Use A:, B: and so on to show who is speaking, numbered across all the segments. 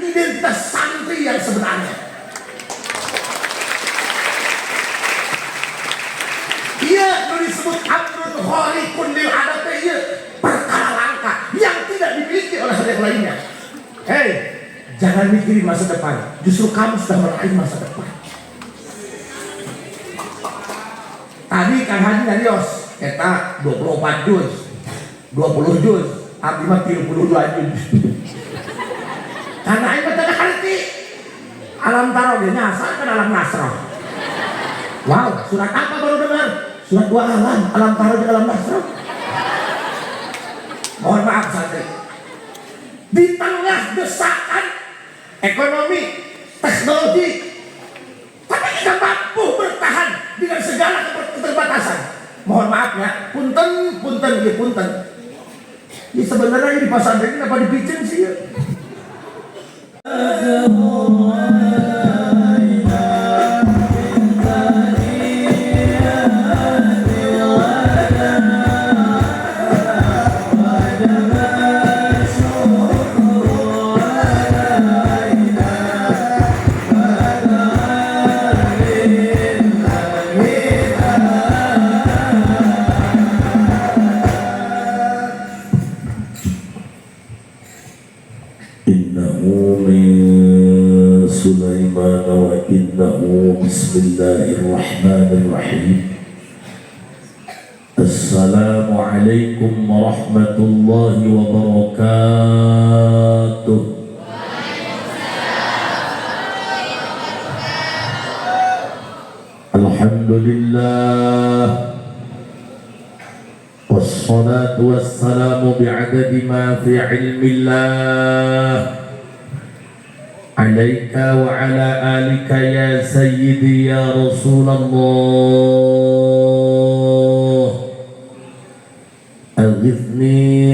A: identitas santri yang sebenarnya. Iya, disebut amrun khariqun lil adat, iya, perkara langka yang tidak dimiliki oleh yang lainnya. Hei, jangan mikirin masa depan, justru kamu sudah meraih masa depan. Tadi Kang Haji nyarios, kita 24 juz, 20 juz, abdi mah 32 juz. Karena ini betul ngerti. Alam taro dia nyasar kan alam nasroh. Wow, surat apa baru dengar? Surat 2 alam taro di alam nasroh. Mohon maaf santri. Di tengah desakan ekonomi, teknologi, tapi kita mampu bertahan dengan segala keterbatasan. Mohon maaf ya, punten. Ini sebenarnya di pasar ini apa dipicen sih ya?
B: Bismillahirrahmanirrahim. Assalamualaikum warahmatullahi wabarakatuh. Alhamdulillah, wassalatu wassalamu bi'adadi ma fi ilmillah alaika wa ala alika ya sayyidi ya Rasulullah.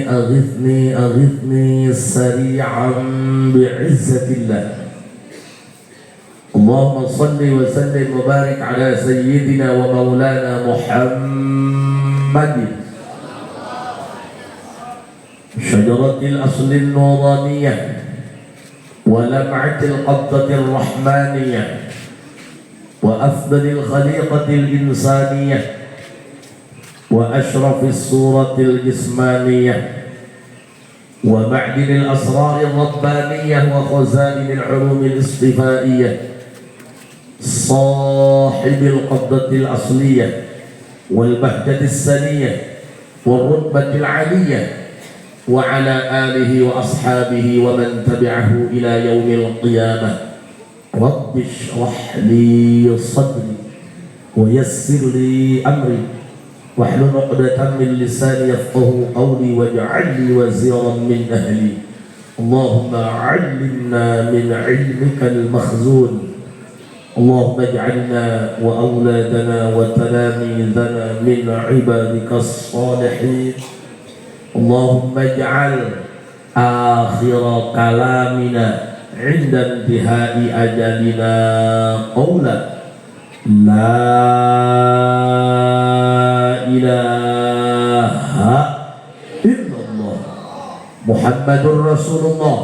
B: Aghithni sari'an bi'izzatillah. Allahumma salli wa sallim wa barik ala sayyidina wa maulana Muhammadin syajaratil aslin nuraniyah ولمعة القبضة الرحمانية وأفضل الخليقة الإنسانية وأشرف الصورة الجسمانية ومعدن الأسرار الربانية وخزائن العلوم الاصطفائية صاحب القبضة الأصلية والبهجة السنية والرتبة العالية وعلى آله وأصحابه ومن تبعه إلى يوم القيامة. رب اشرح لي صدري ويسر لي أمري واحلل عقدة من لساني يفقهوا قولي واجعل لي وزيرا من أهلي. اللهم علمنا من علمك المخزون. اللهم اجعلنا وأولادنا وتلاميذنا من عبادك الصالحين. اللهم اجعل آخر كلامنا عند انتهاء أجلنا قولا لا إله إلا الله محمد رسول الله.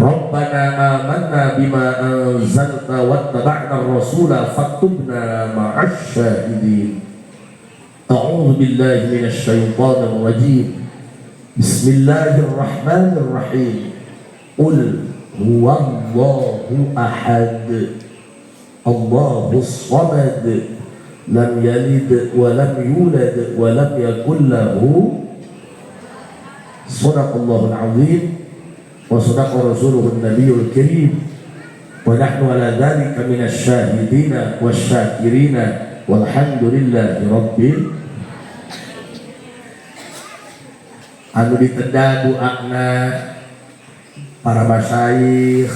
B: ربنا آمنا بما أنزلت واتبعنا الرسول فاكتبنا مع الشاهدين. أعوذ بالله من الشيطان الرجيم. بسم الله الرحمن الرحيم. قل هو الله أحد الله الصمد لم يلد ولم يولد ولم يكن له. صدق الله العظيم وصدق رسوله النبي الكريم ونحن على ذلك من الشاهدين والشاكرين والحمد لله rabbil. Anu diteda doana para masyayikh,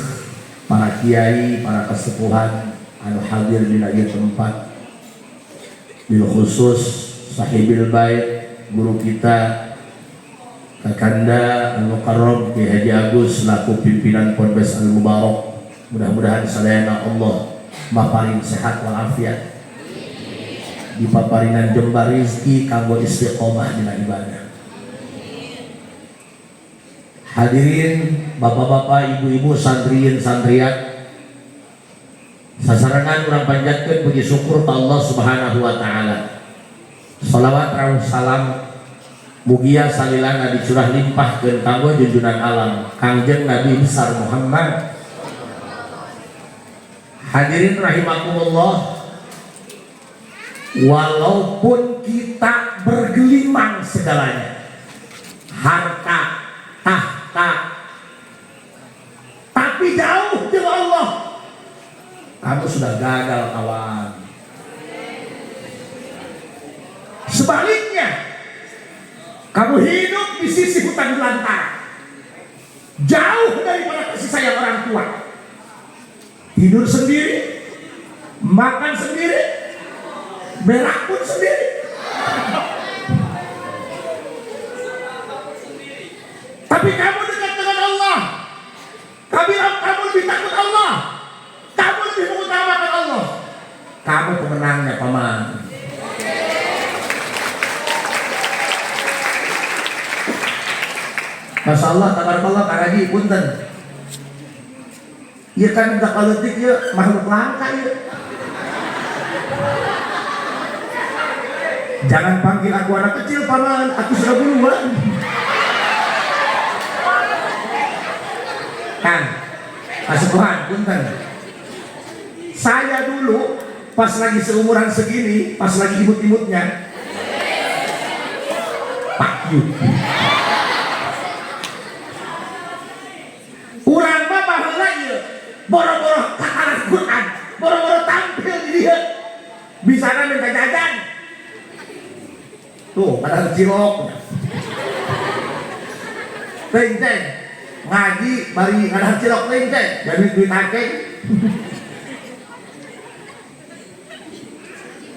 B: para kiai, para kesepuhan anu hadir di ieu tempat, bil khusus sahibil bait guru kita Kakanda anu karom Ki Haji Agus selaku pimpinan Ponpes Al Mubarak. Mudah-mudahan sadayana Allah maparing sehat walafiat, dipaparinan jembar rizki kanggo istiqomah dina ibadah. Hadirin bapak-bapak, ibu-ibu, santriin, santriat, sasarangan urang panjatkeun puji syukur ka Allah Subhanahu wa taala. Shalawat rawuh salam mugia salilana dicurah limpahkeun kanggo junjunan alam Kangjeng Nabi besar Muhammad. Hadirin rahimakumullah, walaupun kita bergelimang segalanya, harta, tahta, tapi jauh dengan Allah, kamu sudah gagal kawan. Sebaliknya, kamu hidup di sisi hutan belantara, jauh daripada kasih sayang orang tua, tidur sendiri, makan sendiri, berak pun sendiri. Tapi kamu dekat dengan Allah, kamu lebih takut Allah, kamu lebih mengutamakan Allah, kamu pemenangnya paman. Masya Allah, tabarakallah, karaji punten. Iya kan udah kaletik ya, makhluk langka ya. Jangan panggil aku anak kecil paman, aku sudah duluan. Kan, asuhan punten. Saya dulu pas lagi seumuran segini, pas lagi imut-imutnya, Pak Yu. Urang mah baheula ieu, boro-boro kataran Quran, boro-boro tampil di dieu. Bisana minta jajan. Tuh, pada cilok. Teng ngaji bari ngadang cilok teng jadi duit akeh.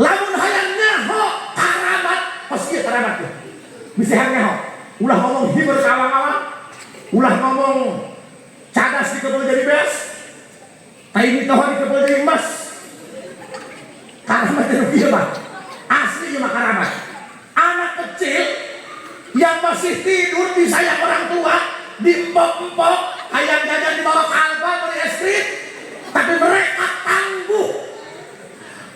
B: Lamun hayang nyaho karamat, pasti karamat tuh. Bisa hayang nyaho. Ulah ngomong hiber kawang-kawang, ulah ngomong cadas di kebun jadi beas, kain tohon di kebun jadi emas. Karamat itu dia mah asli mah karamat. Anak kecil yang masih tidur disayang orang tua, diempok-empok, hayang jajan di bawah kalpa beli es krim, tapi mereka tangguh.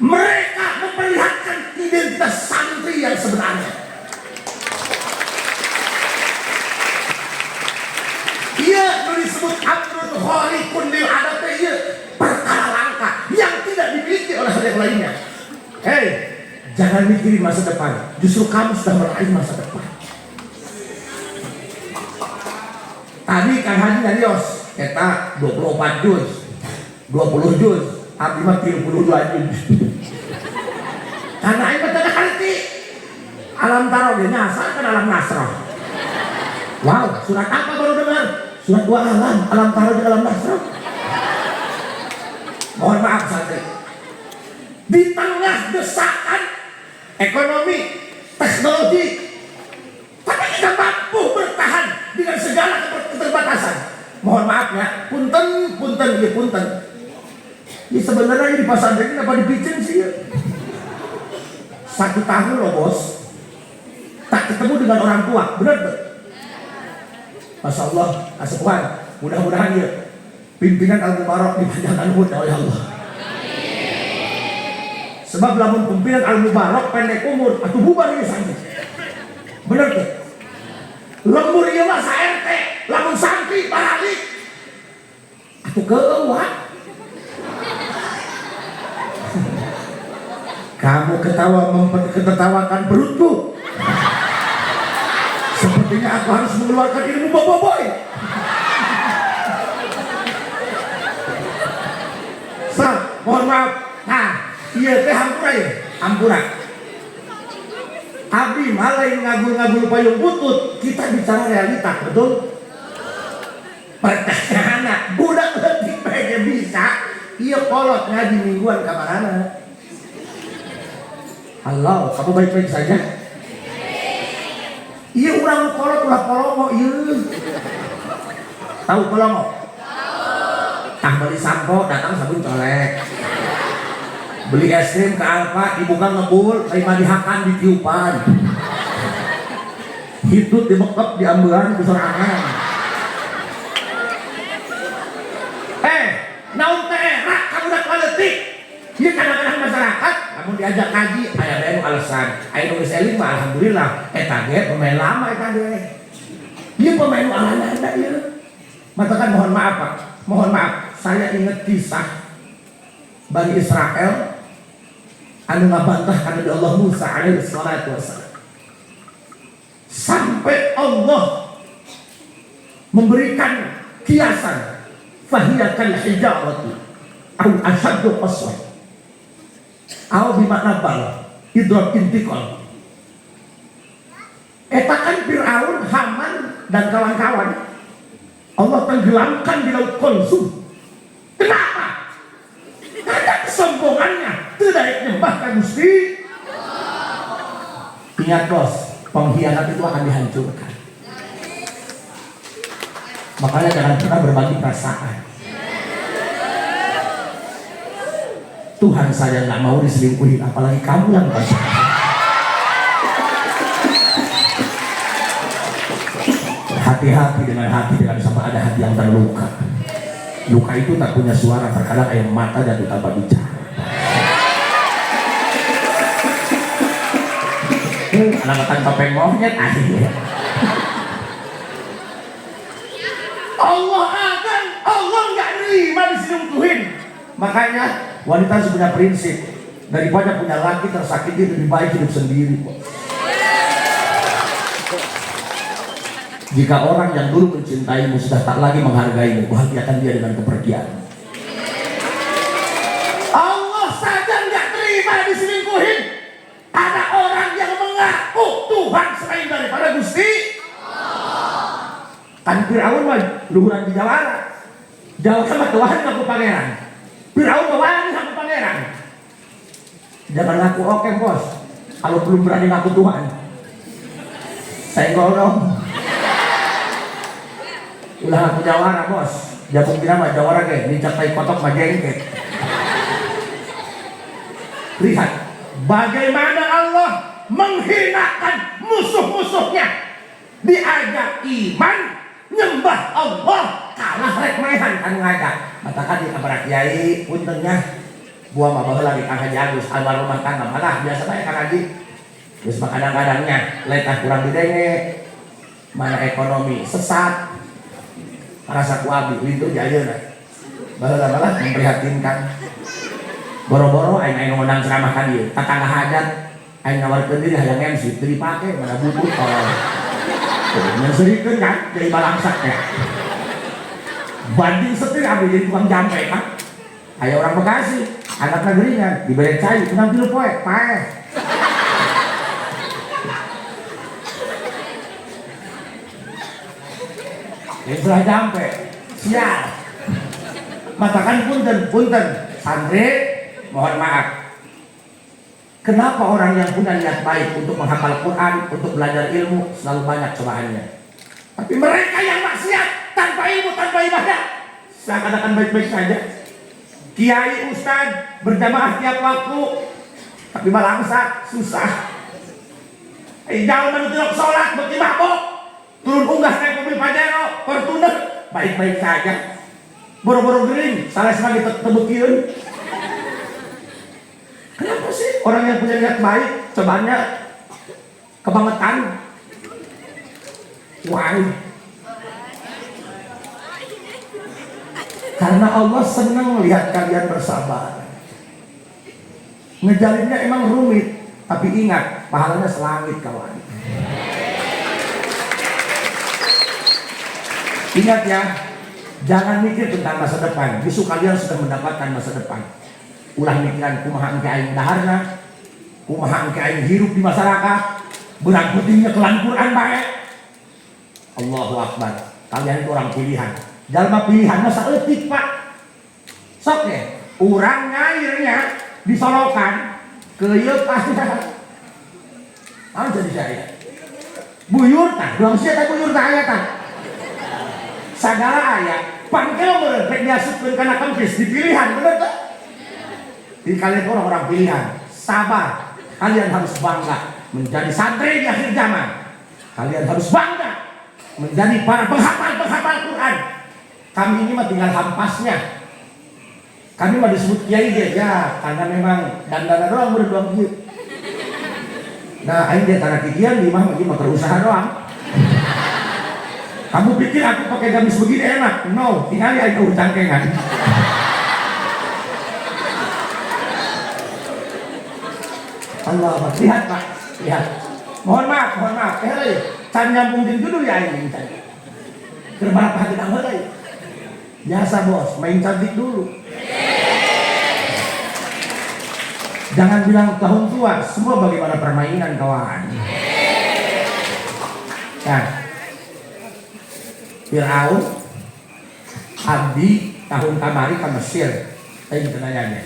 B: Mereka memperlihatkan identitas santri yang sebenarnya. Ia disebut amrun khaliqun lil adat, ia perkara langka yang tidak dimiliki oleh yang lainnya. Hei, jangan mikirin masa depan, justru kamu sudah meraih masa depan. Tadi kan Haji Narios kita 24 juz, 20 juz, abdi mah 32 juz. Karena ini betul ngerti alam taroh dia nyasar kan alam nasroh. Wow, surat apa baru dengar? Surat 2 alam taroh di alam nasroh. Mohon maaf santri, di tengah desakan ekonomi, teknologi, tapi kita mampu bertahan dengan segala keterbatasan. Mohon maaf ya, punten. Ini sebenarnya di pasar ini apa dipicen sih ya? 1 tahun loh bos, tak ketemu dengan orang tua, benar tuh? Masya Allah, asuhan, mudah-mudahan ya pimpinan Al-Mubarak dipanjangkan umur oleh Allah. Sebab lamun pimpinan Al-Mubarak pendek umur, atau bubar ini saja. Benar tuh? Lembur iya mah sa-RT, lamun santri balik, atau keuat. Kamu ketertawakan perutku. Sepertinya aku harus mengeluarkan ilmu boboiboy. Mohon maaf. Nah, iya teh hampura ya, hampura. Abdi malai ngagul-ngagul payung butut, kita bicara realita, betul? Pertanyaan, budak letik aja bisa, iya kolot ngaji mingguan kamarana. Halo, kamu baik-baik saja? Iya orang kolot ulah polomo, iya. Tahu polomo? Tah beli sampo, datang sabun colek. Beli es krim ke Alfa, dibuka ngebul, lima dihakan ditiupan. Hitut dibekep diambelan di sorangan.
A: naon teh rak kamu udah politik. Ieu kadang-kadang masyarakat kamu diajak ngaji aya bae nu alasan. Aya nu geus eling mah alhamdulillah eta ge pemain lama eta ge. Ieu pemain nu alana ieu. Matakan mohon maaf Pak. Mohon maaf, saya ingat kisah Bani Israel anu ngabantah kana Allah Musa alaihi salatu wassalam. Sampai Allah memberikan kiasan fahiyakal hijarati au asyaddu qaswa au bimakna bal idrak intiqal. Eta kan Fir'aun, Haman dan kawan-kawan Allah tenggelamkan di laut Kulsum. Kenapa? Karena kesombongannya tidak nyembah ka Gusti. Ingat bos, pengkhianat itu akan dihancurkan. Makanya jangan pernah berbagi perasaan. Tuhan saja nggak mau diselingkuhin, apalagi kamu yang bersalah. Hati-hati dengan hati, jangan sampai ada hati yang terluka. Luka itu tak punya suara, terkadang air mata jatuh tanpa bicara. Anak tanpa pengongnya akhirnya. Allah akan, Allah nggak nerima diselingkuhin. Makanya wanita harus punya prinsip, daripada punya laki tersakiti lebih baik hidup sendiri. Jika orang yang dulu mencintaimu sudah tak lagi menghargaimu, bahagiakan dia dengan kepergian. Allah saja nggak terima diselingkuhin. Ada orang yang mengaku Tuhan selain daripada Gusti. Kan Fir'aun mah luhuran di Jawara. Jawara mah Tuhan ngaku pangeran. Fir'aun mah ngaku pangeran. Jangan ngaku oke bos. Kalau belum berani ngaku Tuhan. Saya ngomong. Ulah ngaku Jawara bos. Japung kira mah Jawara ge, dicapai kotok mah jengket. Lihat bagaimana Allah menghinakan musuh-musuhnya. Diajak iman, nyembah Allah, kalah rek maehan kan ngajak. Matakan di kabar kiai puntennya buah mah baheula lagi Kang Haji Agus almarhum Kang malah biasa bae Kang Haji. Geus kadang-kadangnya letah kurang didenge. Mana ekonomi sesat. Rasa kuabi itu jayeuna. Baheula malah memprihatinkan. Boro-boro aing ngundang ceramah kan ieu, tatangga hajat aing nawarkeun diri hayang MC teu dipake mana butut tolong. Nyerikeun kan jadi balangsak teh. Banding setir abi jadi tukang jampe kan. Aya orang Bekasi, anak negerinya dibere cai tenang tilu poe, paeh. Setelah jampe, sial. Matakan punten, santri, mohon maaf. Kenapa orang yang punya niat baik untuk menghafal Quran, untuk belajar ilmu selalu banyak cobaannya? Tapi mereka yang maksiat tanpa ilmu, tanpa ibadah, seakan-akan baik-baik saja. Kiai ustad berjamaah tiap waktu, tapi malangsa susah. Jangan menutup sholat bagi mabok, turun unggah naik mobil Pajero, Fortuner, baik-baik saja. Boro-boro gering, salah sekali tebukiun. Kenapa sih orang yang punya niat baik cobaannya kebangetan? Why? Karena Allah senang melihat kalian bersabar. Ngejalinnya emang rumit, tapi ingat pahalanya selangit kawan. Ingat ya, jangan mikir tentang masa depan. Justru kalian sudah mendapatkan masa depan. Ulah mikiran kumaha engke aing daharna, kumaha engke aing hirup di masyarakat, berang pentingnya kelan Quran bae. Allahu Akbar. Kalian itu orang pilihan. Jalma pilihan masa etik Pak. Sok ya, urang nyairnya disolokan ke ieu pasnya. Anu jadi saya. Buyur tah, doang sia tah buyur tah aya tah. Sagala aya, pangkel meureun rek diasupkeun kana kempis dipilihan bener teh. Jadi kalian orang-orang pilihan, sabar. Kalian harus bangga menjadi santri di akhir zaman. Kalian harus bangga menjadi para penghafal Quran. Kami ini mah tinggal hampasnya. Kami mah disebut kiai dia ya, karena memang dandana doang berdoang kieu. Nah, aing dia tanah kikian di mah berusaha doang. Kamu pikir aku pakai gamis begini enak? No, tinggal aing cangkengan. Allah, lihat Pak, lihat. Mohon maaf. Can nyambung jeung judul ya aing tadi. Keur balapan kita heuleuy. Biasa bos, main cantik dulu. Jangan bilang tahun tua, semua bagaimana permainan kawan. Nah, Firaun, abdi tahun kamari ke Mesir, aing nanya.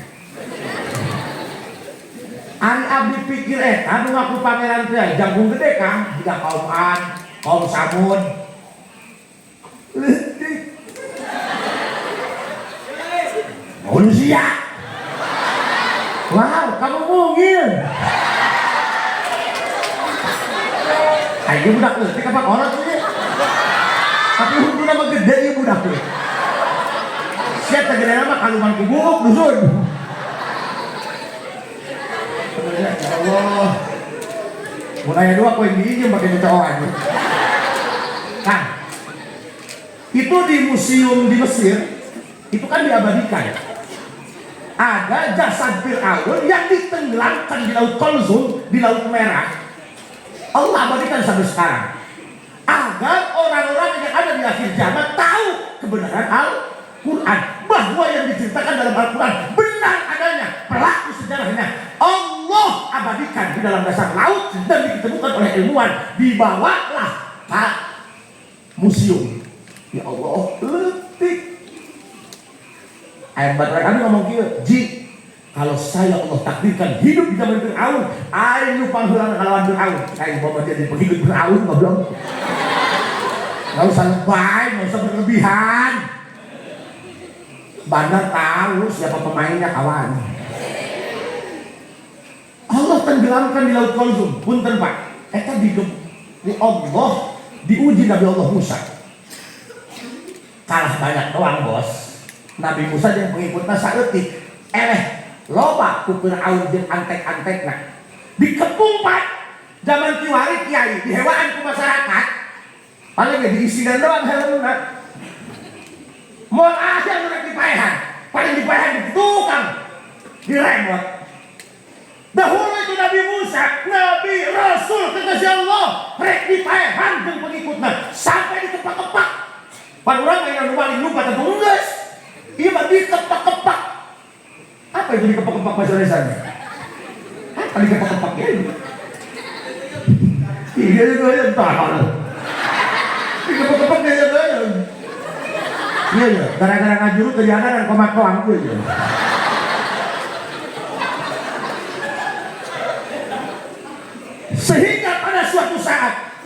A: Ari abdi pikir anu ngaku pangeran teh jagung gede kan, jika kaum Ad, kaum Samud. Manusia. Wow, kamu mungil. Ayo budak leutik apa orang tuh ya? Tapi hundu nama gede ieu budak teh. Sia teh gede nama kaluman ku buuk dusun. Ya Allah. Mun aya dua koin diinjem pakai cocokan. Nah, itu di museum di Mesir itu kan diabadikan. Ada jasad Fir'aun yang ditenggelamkan di Laut Kulzum, di Laut Merah. Allah abadikan sampai sekarang agar orang-orang yang ada di akhir zaman tahu kebenaran Al-Quran, bahwa yang diceritakan dalam Al-Quran benar adanya, pelaku sejarahnya Allah abadikan di dalam dasar laut dan ditemukan oleh ilmuwan, dibawalah ke museum. Ya Allah, letik. Ayat baterai kami ngomong kieu, ji, kalau saya Allah takdirkan hidup di zaman Fir'aun, aing lupa heula ngalawan Fir'aun. Kayak bawa dia di pengikut Fir'aun mah belum. Enggak usah lebay, enggak usah berlebihan. Bandar tahu siapa pemainnya kawan. Allah tenggelamkan di Laut Kulzum. Punten Pak, eta di Allah diuji Nabi Allah Musa. Kalah banyak doang bos. Nabi Musa yang pengikutnya saeutik loba ku Fir'aun jeung antek-antekna. Dikepung Pak, zaman kiwari kiai, dihewaan ku masyarakat. Paling diisi dan doang helmna. Moal aja nu rek dipaehan, paling dipaehan di tukang, diremot. Dahulu itu Nabi Musa, Nabi Rasul kekasih Allah, rek dipaehan jeung pengikutna sampai dikepak-kepak. Pan urang aya nu paling lupa tentang geus. Ieu mah dikepak-kepak. Apa itu dikepak-kepak bahasa Indonesia? Apa dikepak-kepak ya? Iya itu ya entah. Dikepak-kepak ya ya. Iya ya, gara-gara ngajuru kejadian komak-komak gue ya. Sehingga pada suatu saat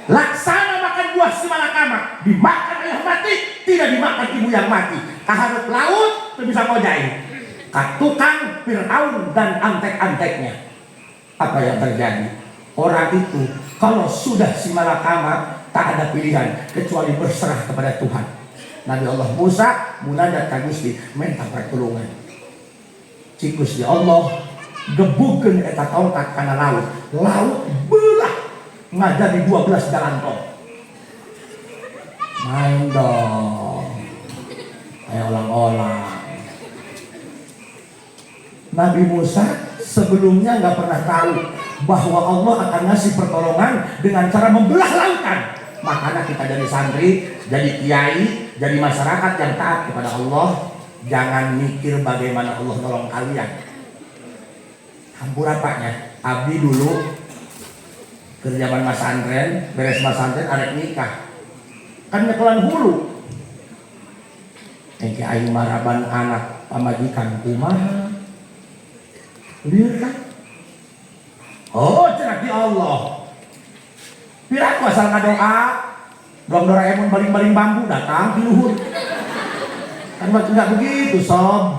A: laksana makan buah simalakama, dimakan ayah mati, tidak dimakan ibu yang mati. Kaharep laut, itu bisa ngojai. Tukang Fir'aun dan antek-anteknya. Apa yang terjadi? Orang itu kalau sudah simalakama tak ada pilihan kecuali berserah kepada Tuhan. Nabi Allah Musa munajat ka Gusti minta pertolongan. Cikus ya Allah gebukeun eta tongkat kana laut. Laut belah ngajadi 12 jalan tol. Main dong. Kayak olang-olang. Nabi Musa sebelumnya nggak pernah tahu bahwa Allah akan ngasih pertolongan dengan cara membelah lautan. Makanya kita jadi santri, jadi kiai, jadi masyarakat yang taat kepada Allah, jangan mikir bagaimana Allah nolong kalian. Hampurapanya, abdi dulu kerjaan mas santren, beres mas santren arek nikah. Kan nyekelan hulu. Engke aing maraban anak pamajikan kumaha. Lihat kan? Oh, cenah di Allah. Piraku asal ngadoa, Bang Doraemon baling-baling bambu datang di luhur. Kan enggak begitu, sob.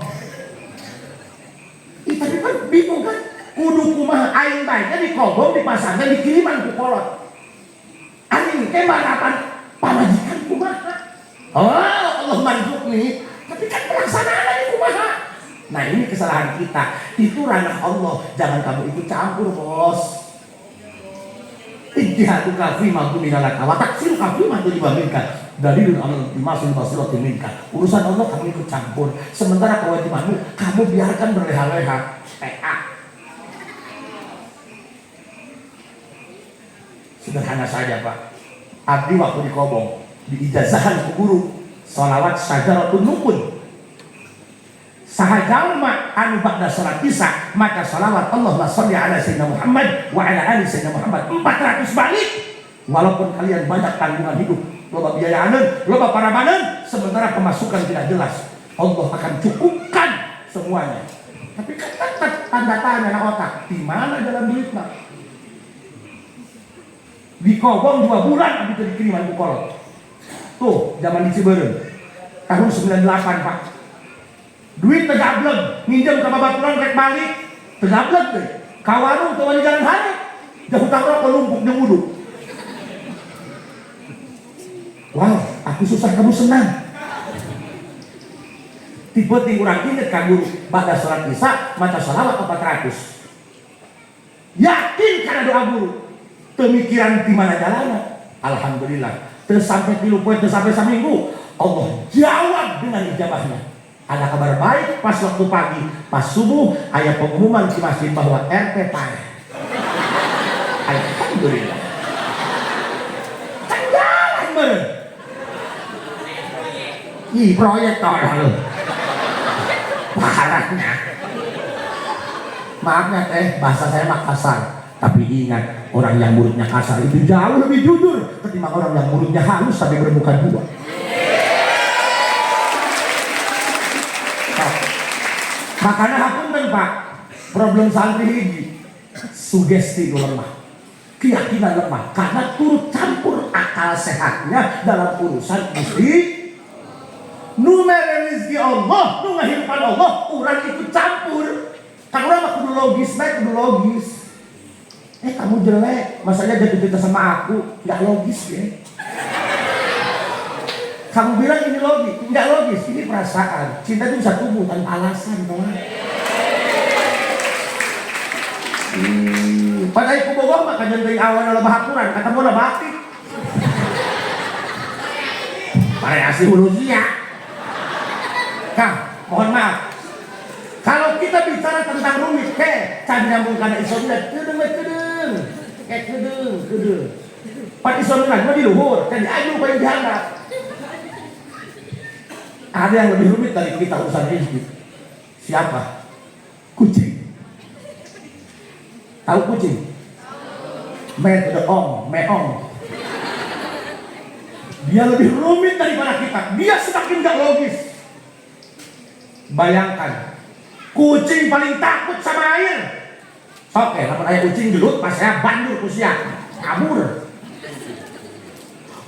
A: Tapi kan bingung kan? Kudu kumaha aing bae dikobong dipasangkan dikiriman ku kolot. Aing teh marapan pamajikan kumaha. Oh, Allah manjuk nih. Tapi kan pelaksanaannya kumaha. Nah ini kesalahan kita, itu ranah Allah, jangan kamu ikut campur bos. Ijtihadu kafi mampu minalaka wa taksiru kafi mampu dibaminkan dalilun amal dimasul basirat minka. Urusan Allah kamu ikut campur, sementara kewajibanmu kamu biarkan berleha-leha. Sederhana saja Pak. Abdi waktu di Kobong diijazahan ku guru sholawat syajaratun nukun. Sahajalma anu ba'da salat isya maka salawat Allahumma sholli ala sayyidina Muhammad wa ala ali sayyidina Muhammad 400 balik. Walaupun kalian banyak tanggungan hidup, loba biayaan, loba parabanan, sementara pemasukan tidak jelas, Allah akan cukupkan semuanya. Tapi kan tanda tanya otak, di mana dalam duit Pak? Di Kobong 2 bulan abis itu dikiriman ku kolot. Tuh zaman di Ciberem tahun 98 Pak. Duit tegablek, minjem ke babaturan rek balik, tegablek deh. Kawarung tuh di jalan hari, jauh rokok lumpuk di wudhu. Wow, aku susah kamu senang. Tipe-tipe kurang inget kan guru, pada sholat isya, mata sholawat 400. Yakin karena doa guru. Pemikiran di mana jalannya? Alhamdulillah. Terus sampai 3 poin, terus sampai seminggu, Allah jawab dengan ijabahnya. Ada kabar baik pas waktu pagi, pas subuh, ayat pengumuman di masjid bahwa RT panen. Alhamdulillah. Kan jalan beren. Ih proyek tau lalu. Parahnya. Maafnya teh, bahasa saya Makassar. Tapi ingat, orang yang mulutnya kasar itu jauh lebih jujur ketimbang orang yang mulutnya halus tapi bermuka 2. Makanya hapunten Pak, problem santri ini sugesti itu lemah, keyakinan lemah, karena turut campur akal sehatnya dalam urusan Gusti. Nu mere rezeki Allah, nu ngahirpan Allah, orang ikut campur. Kan orang mah kudu logis, kudu logis. Kamu jelek, masanya jatuh cinta sama aku, nggak logis ya. Kamu bilang ini logis, nggak logis, ini perasaan. Cinta itu bisa tumbuh tanpa alasan, teman. Padahal aku bohong maka dari awal adalah bahakuran, kata mau lah batik. Variasi hulusia. Kang, mohon maaf. Kalau kita bicara tentang rumit, can nyambung karena isolat, kedeng. Pak isolat mah di luhur, kan diaju paling dianggap. Ada yang lebih rumit dari kita urusan rezeki. Siapa? Kucing. Tahu kucing? Meong. Dia lebih rumit daripada kita. Dia semakin gak logis. Bayangkan, kucing paling takut sama air. Oke, dapat ayah kucing gelut, pas saya bandur kusiak, kabur.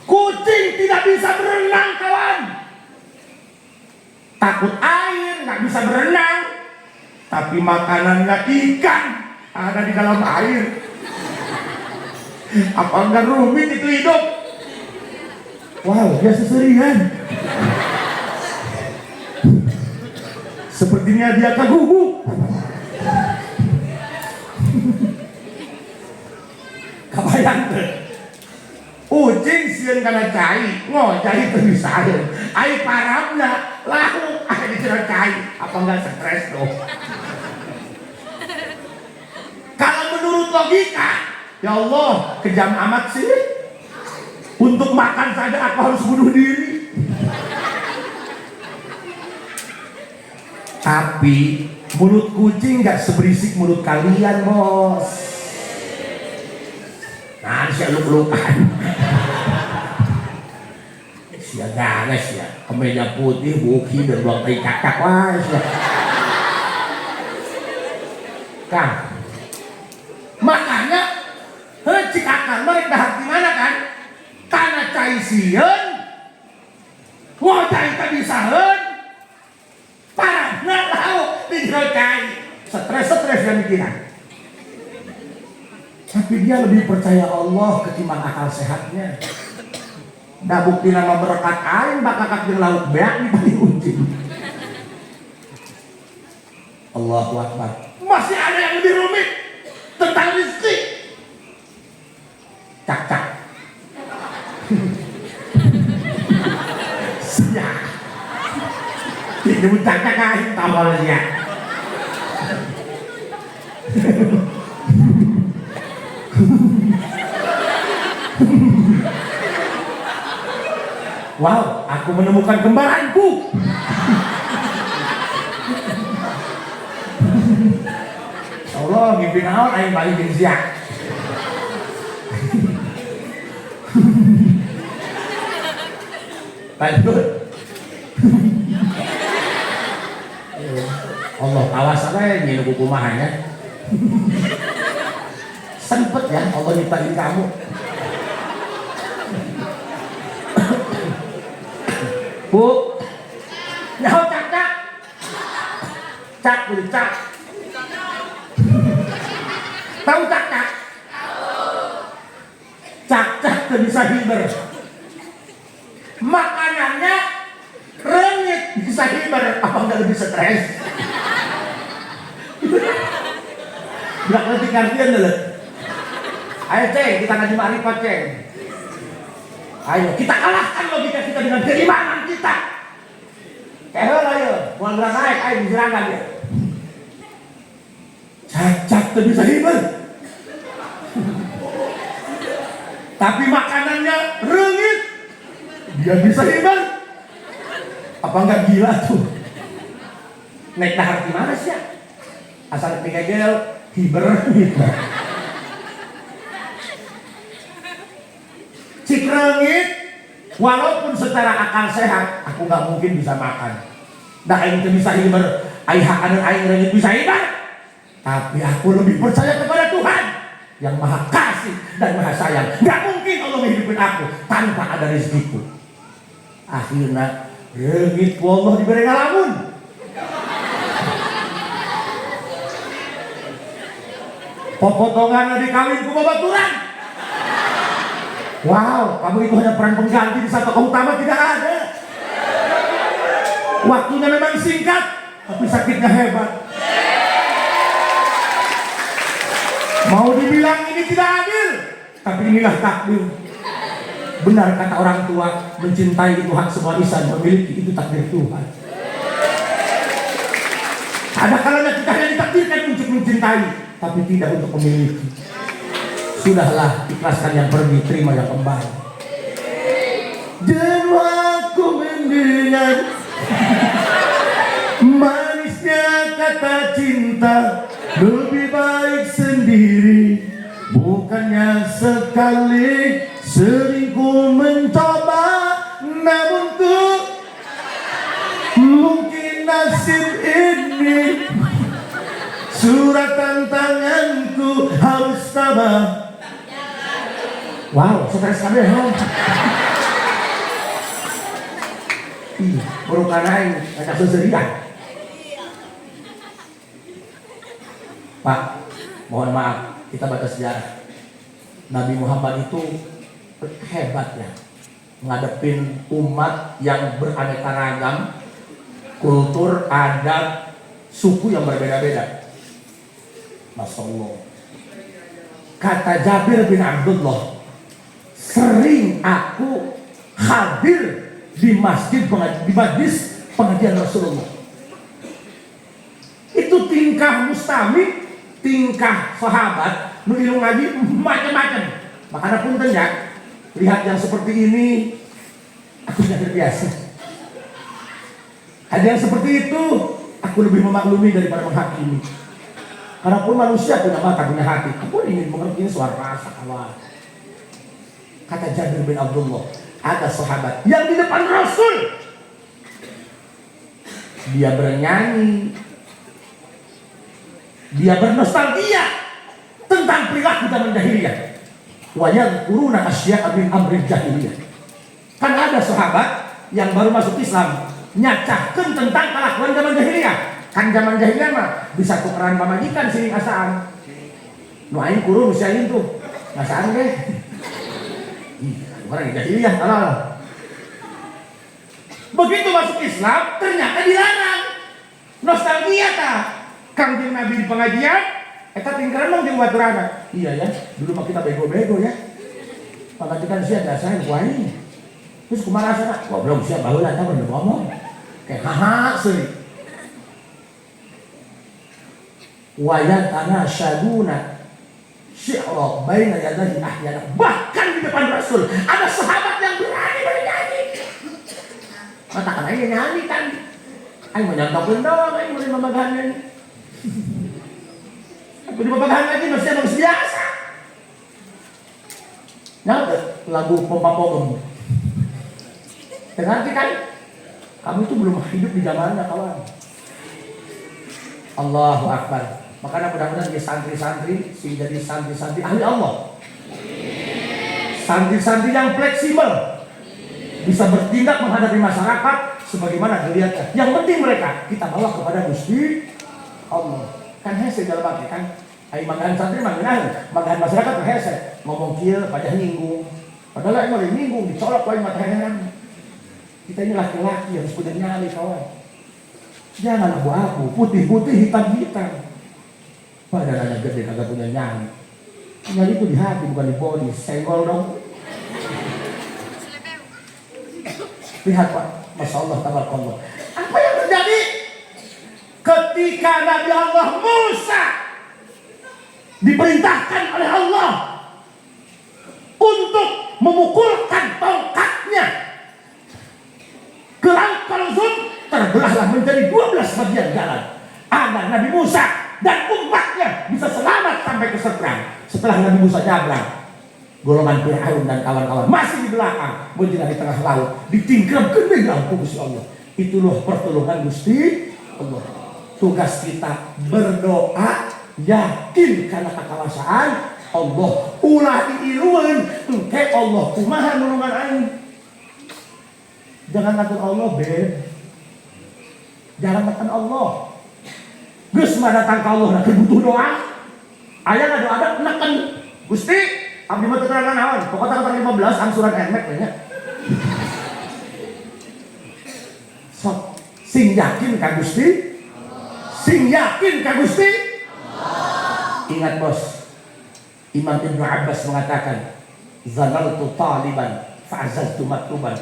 A: Kucing tidak bisa berenang kawan. Takut air, nggak bisa berenang. Tapi makanannya ikan ada di dalam air. Apa enggak rumit itu hidup? Wow, dia seserian. Sepertinya dia kaguguk. Kabayang tuh. Ucing sieun kana cai, ngojai teu bisa aeun. Ai parabna lahu aya di cenah cai, apa enggak stres dong? Kalau menurut logika, ya Allah, kejam amat sih. Untuk makan saja aku harus bunuh diri. Tapi mulut kucing gak seberisik mulut kalian bos. Nah siya luk-lukan. Siya ganas ya, kemeja putih, buki, dan buang tai kakak. Wah siya Kang, makanya cik akan mereka dahar gimana kan? Karena cai sieun ngojai tak bisa heun. Parah, nggak tahu dijokai, stres dan mikiran. Tapi dia lebih percaya Allah ketimbang akal sehatnya. Dah bukti nama berkat aing bakal kakak lauk beak di paling uncing. Allahu Akbar. Masih ada yang lebih rumit tentang rezeki. Cak. Siap. Ini cak kain tambal ya. Wow, aku menemukan kembaranku. Allah, mimpi naon aing balik jeung sia. Lanjut. Allah awas aja nyilu kumahanya. Sempet ya Allah nyiptain kamu. Bu, nyaho cak. Cak beli cak. Tahu cak? Cak tuh bisa hiber. Makanannya renyit bisa hiber. Apa nggak lebih stres? Nggak ngerti artian dulu. Ayo ceng, kita ngaji ma'rifat ceng. Ayo, kita kalahkan logika kita dengan keimanan kita. Kayak ayo, mau naik, ayo diserangkan ya. Cak tuh bisa hiber. Tapi makanannya renyit. Dia bisa hiber. Apa enggak gila tuh? Naik dahar gimana sih ya? Asal pikegel hiber gitu. Cik renyit, walaupun secara akal sehat, aku nggak mungkin bisa makan. Nah ini bisa hiber, ayah dan ayah renyit bisa hiber. Tapi aku lebih percaya kepada Tuhan yang maha kasih dan maha sayang. Nggak mungkin Allah menghidupin aku tanpa ada rezekiku. Akhirnya renyit Allah diberi ngalamun. Potongan dikawin ku babaturan. Wow, kamu itu hanya peran pengganti di satu tokoh utama, tidak ada. Waktunya memang singkat, tapi sakitnya hebat. Mau dibilang ini tidak adil, tapi inilah takdir. Benar kata orang tua, mencintai itu hak semua insan, memiliki itu takdir Tuhan. Ada kalanya kita hanya ditakdirkan untuk mencintai, tapi tidak untuk memiliki. Sudahlah, ikhlaskan yang pergi, terima yang kembali. Dan aku mendengar manisnya kata cinta, lebih baik sendiri. Bukannya sekali sering ku mencoba, namun ku mungkin nasib ini surat tantanganku harus tabah. Wow, stres kabeh hong. Baru kanain ada seserian. Pak, mohon maaf, kita baca sejarah. Nabi Muhammad itu hebat ya, ngadepin umat yang beraneka ragam, kultur, adat, suku yang berbeda-beda. Masya Allah. Kata Jabir bin Abdullah, sering aku hadir di majlis pengajian Rasulullah. Itu tingkah mustami, tingkah sahabat, nulilu ngaji macam-macam. Makanya punten ya, lihat yang seperti ini, aku sudah terbiasa. Ada yang seperti itu, aku lebih memaklumi daripada menghakimi. Karena pun manusia punya mata, punya hati. Aku ingin mengerti suara rasa awal. Kata Jabir bin Abdullah, ada sahabat yang di depan Rasul, dia bernyanyi, dia bernostalgia tentang perilaku zaman jahiliyah. Wa yadhkuruna asya'a min amri jahiliyah. Kan ada sahabat yang baru masuk Islam nyacahkeun tentang kelakuan zaman jahiliyah. Kan zaman jahiliyah mah bisa tukeran pamajikan sini asaan. Nu aing kudu misalnya tuh. Asaan deh. Orang jahiliyah halal. Begitu masuk Islam ternyata dilarang. Nostalgia tah. Kangjeng Nabi di pengajian, eta tingkaran mah jeung baturana. Iya ya, dulu mah kita bego-bego ya. Maka kita siap dasain kuaing. Terus kumaha rasana? Goblok siap baheula tah bener ngomong. Kayak haha seuih. Wa yatana syaduna syi'ra baina yadahi ahyana. Bahkan di depan Rasul ada sahabat yang berani bernyanyi. Matakan aja nyanyi kan. Ayo menyantapin doang, ayo mulai memagahan. Aku di memagahan lagi masih emang biasa. Nah, lagu pompa pogem. Dengar kan? Kamu itu belum hidup di zamannya kawan. Allahu Akbar. Makanya mudah-mudahan jadi santri-santri, sehingga jadi santri-santri ahli Allah. Santri-santri yang fleksibel, bisa bertindak menghadapi masyarakat sebagaimana dilihatnya. Yang penting mereka kita bawa kepada Gusti Allah. Kan hese dalam arti kan, ai magahan santri magahan masyarakat hese. Ngomong kieu pada nyinggung. Padahal emang nyinggung dicolok wae mata heran. Kita ini laki-laki harus punya nyali kawan. Jangan abu-abu, putih-putih, hitam-hitam. Padahal anak gede kagak punya nyali. Nyali itu di hati bukan di body. Senggol dong. Lihat Pak, Masya Allah, tabarakallah. Apa yang terjadi? Ketika Nabi Allah Musa diperintahkan oleh Allah untuk memukulkan tongkatnya ke laut Kalzum, terbelahlah menjadi 12 bagian jalan agar Nabi Musa dan umatnya bisa selamat sampai ke seberang. Setelah Nabi Musa nyabrang, golongan Fir'aun dan kawan-kawan masih di belakang, menjadi di tengah laut, ditingkram gede lampu Gusti Allah. Itulah pertolongan Gusti Allah. Tugas kita berdoa, yakin karena kekuasaan Allah. Ulah diiluan, engke Allah kumaha nulungan aing. Jangan ngatur Allah, beb. Jangan makan Allah. Geus mah datang ka Allah nak butuh doa. Aya na doa ada nekan Gusti, abdi mah teu terangan naon. Pokoknya tanggal 15 angsuran Ermek nya. Sok sing yakin ka Gusti. Sing yakin ka Gusti. Ingat bos. Imam Ibnu Abbas mengatakan, "Zalaltu taliban fa'azaltu matluban."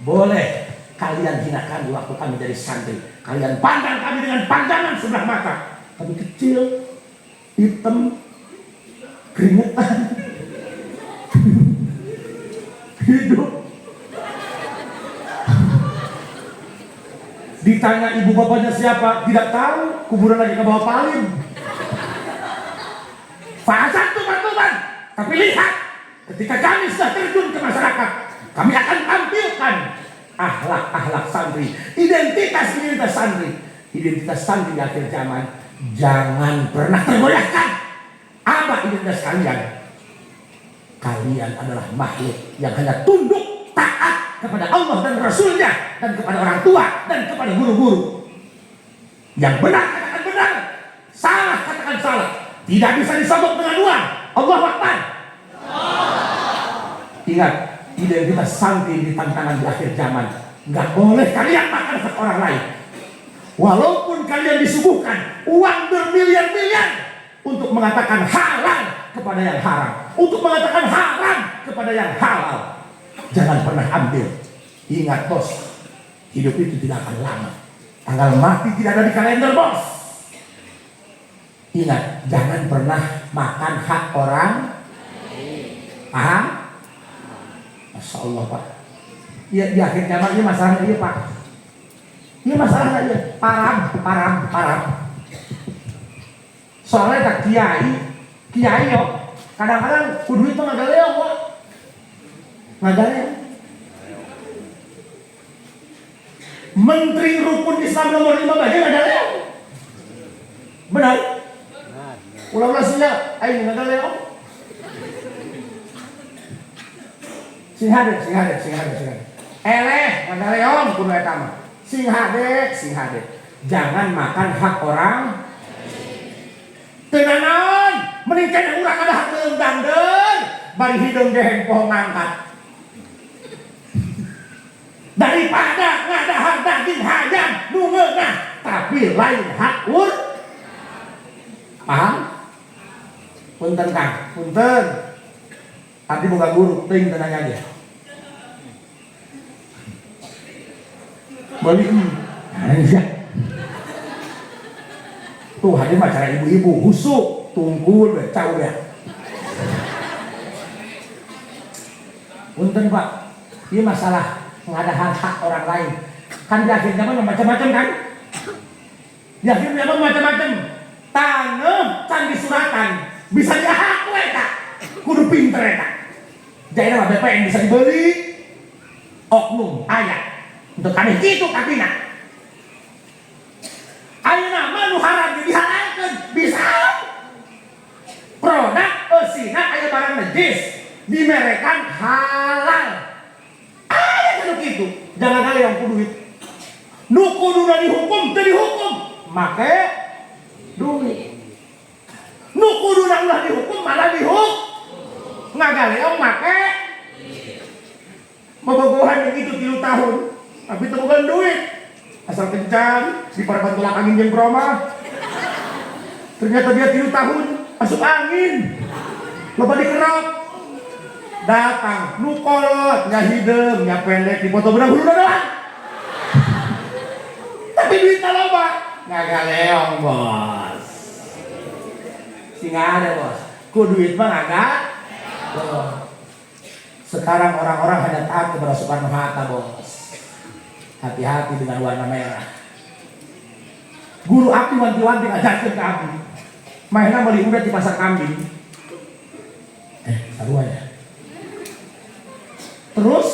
A: Boleh kalian hinakan di waktu kami jadi santri. Kalian pandang kami dengan pandangan sebelah mata. Kami kecil, hitam, keringetan, hidup. Ditanya ibu bapaknya siapa? Tidak tahu. Kuburan lagi ke bawah paling. Fasad tuman-tuman. Tapi lihat, ketika kami sudah terjun ke masyarakat, kami akan tampilkan akhlak santri, identitas santri, identitas santri di akhir zaman. Jangan pernah tergoyahkan. Apa identitas kalian? Kalian adalah makhluk yang hanya tunduk taat kepada Allah dan Rasulnya, dan kepada orang tua dan kepada guru-guru. Yang benar katakan benar, salah katakan salah. Tidak bisa disogok dengan uang. Allahu Akbar. Ingat, identitas santri di tantangan di akhir zaman. Nggak boleh kalian makan hak orang lain. Walaupun kalian disuguhkan uang bermiliar-miliar untuk mengatakan halal kepada yang haram, untuk mengatakan haram kepada yang halal, jangan pernah ambil. Ingat bos, hidup itu tidak akan lama. Tanggal mati tidak ada di kalender bos. Ingat, jangan pernah makan hak orang. Paham? Masya Allah Pak. Ya, di akhir zaman ini masalahnya iya Pak. Ini masalahnya iya. Param. Soalnya tak kiai yo. Kadang-kadang kudu itu ngagaleong Pak. Ngagaleong. Menteri Rukun Islam nomor 5 bagian ngagaleong. Benar? Ulang-ulang sila, ayo ngagaleong. Sing hade. Eleh, ngagaleong kudu eta mah. Sing hade. Jangan makan hak orang. Teu naon, mending kana urang ada hak teu dandeur, bari hideung ge poho ngangkat. Daripada ngadahar daging hayam nu ngeunah, tapi lain hak Paham? Punten Kang, punten. Abdi boga guru, teuing tenang aja. Balik aja. Tuh hadir acara ibu-ibu husuk, tunggul, cau ya. Punten Pak, ini masalah pengadahan hak orang lain. Kan di akhir zaman macam-macam kan? Di akhir zaman macam-macam. Tanam can disuratan, bisa dihak eta. Kudu pinter eta. Jadi nama BPN bisa dibeli. Oknum aya. Untuk kami itu katina. Ayeuna mah nu haram dihalalkeun bisa. Produk eusina aya barang najis dimerekan halal. Aya kana kitu. Jangan kali yang kudu duit. Nu kuduna dihukum teu dihukum, make duit. Nu kuduna ulah dihukum malah dihukum. Ngagaleong make bobogohan yang itu 3 tahun. Tapi temukan duit. Asal kencang di parapan tulak angin jeung broma. Ternyata dia 3 tahun masuk angin. Loba dikerok. Datang nu kolot, nya hideum, nya pendek, dipoto beunang huluna doang. Tapi duitna loba. Ngagaleong, Bos. Singa ada, Bos. Ku duit mah ngagak. Sekarang orang-orang hanya taat kepada Soekarno-Hatta, Bos. Hati-hati dengan warna merah. Guru abdi wanti-wanti ngajarkeun ka abdi. Mainna meuli udah di pasar kambing. Sarua ya. Terus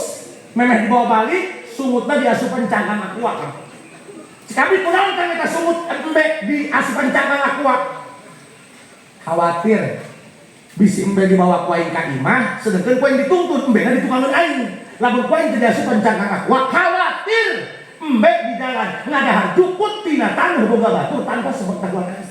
A: memeh dibawa balik, sumutna diasupan cangkang aqua. Kami kunaon kan eta sumut embe diasupan cangkang aqua. Khawatir bisi embe dibawa ku aing ka imah, sedengkeun ku aing dituntut embena ditukangkeun aing. Lamun ku aing teu diasupan cangkang aqua, khawatir embe di jalan ngadahar jukut tina taneuh boga batur tanpa sepengetahuan aing.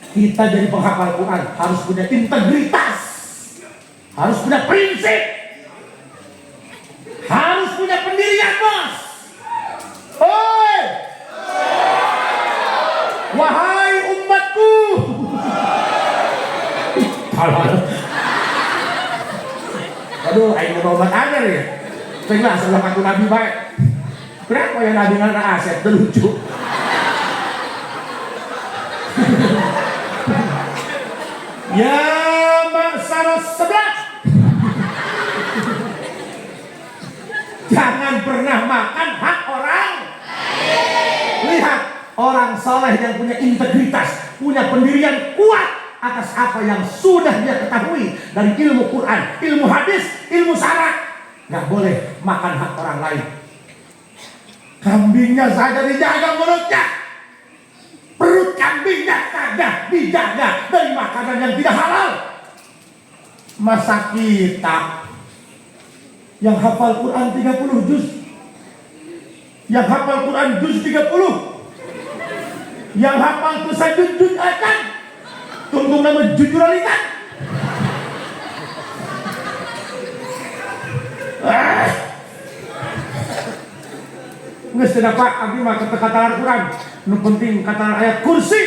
A: Kita jadi penghafal Quran harus punya integritas, harus punya prinsip, harus punya pendirian, Bos. Oi, wahai umatku. Aduh, aing mau obat aja ya. Tengah salah aku nabi baik. Berapa yang nabi ngana aset lucu. Ya masalah sebelah. Jangan pernah makan hak orang. Lihat orang soleh yang punya integritas, punya pendirian kuat atas apa yang sudah dia ketahui dari ilmu Quran, ilmu hadis, ilmu syara. Gak boleh makan hak orang lain. Kambingnya saja dijaga mulutnya. Perut kambingnya saja dijaga dari makanan yang tidak halal. Masa kita yang hafal Quran 30 juz, yang hafal Quran juz 30, yang hafal tusajud juz akan tungtung nama jujuralikan. Nggak sedapat abdi mah kata Al-Quran. Nu penting kata ayat kursi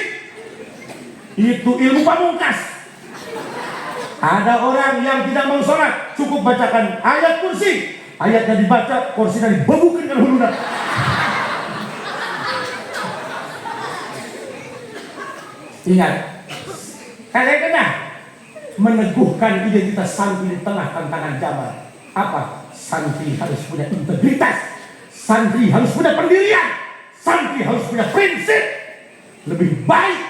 A: itu ilmu pamungkas. Ada orang yang tidak mau sholat, cukup bacakan ayat kursi. Ayatnya dibaca, kursinya dibebukin ke huluna. Ingat, kalian kena meneguhkan identitas santri di tengah tantangan zaman. Apa? Santri harus punya integritas. Santri harus punya pendirian. Santri harus punya prinsip. Lebih baik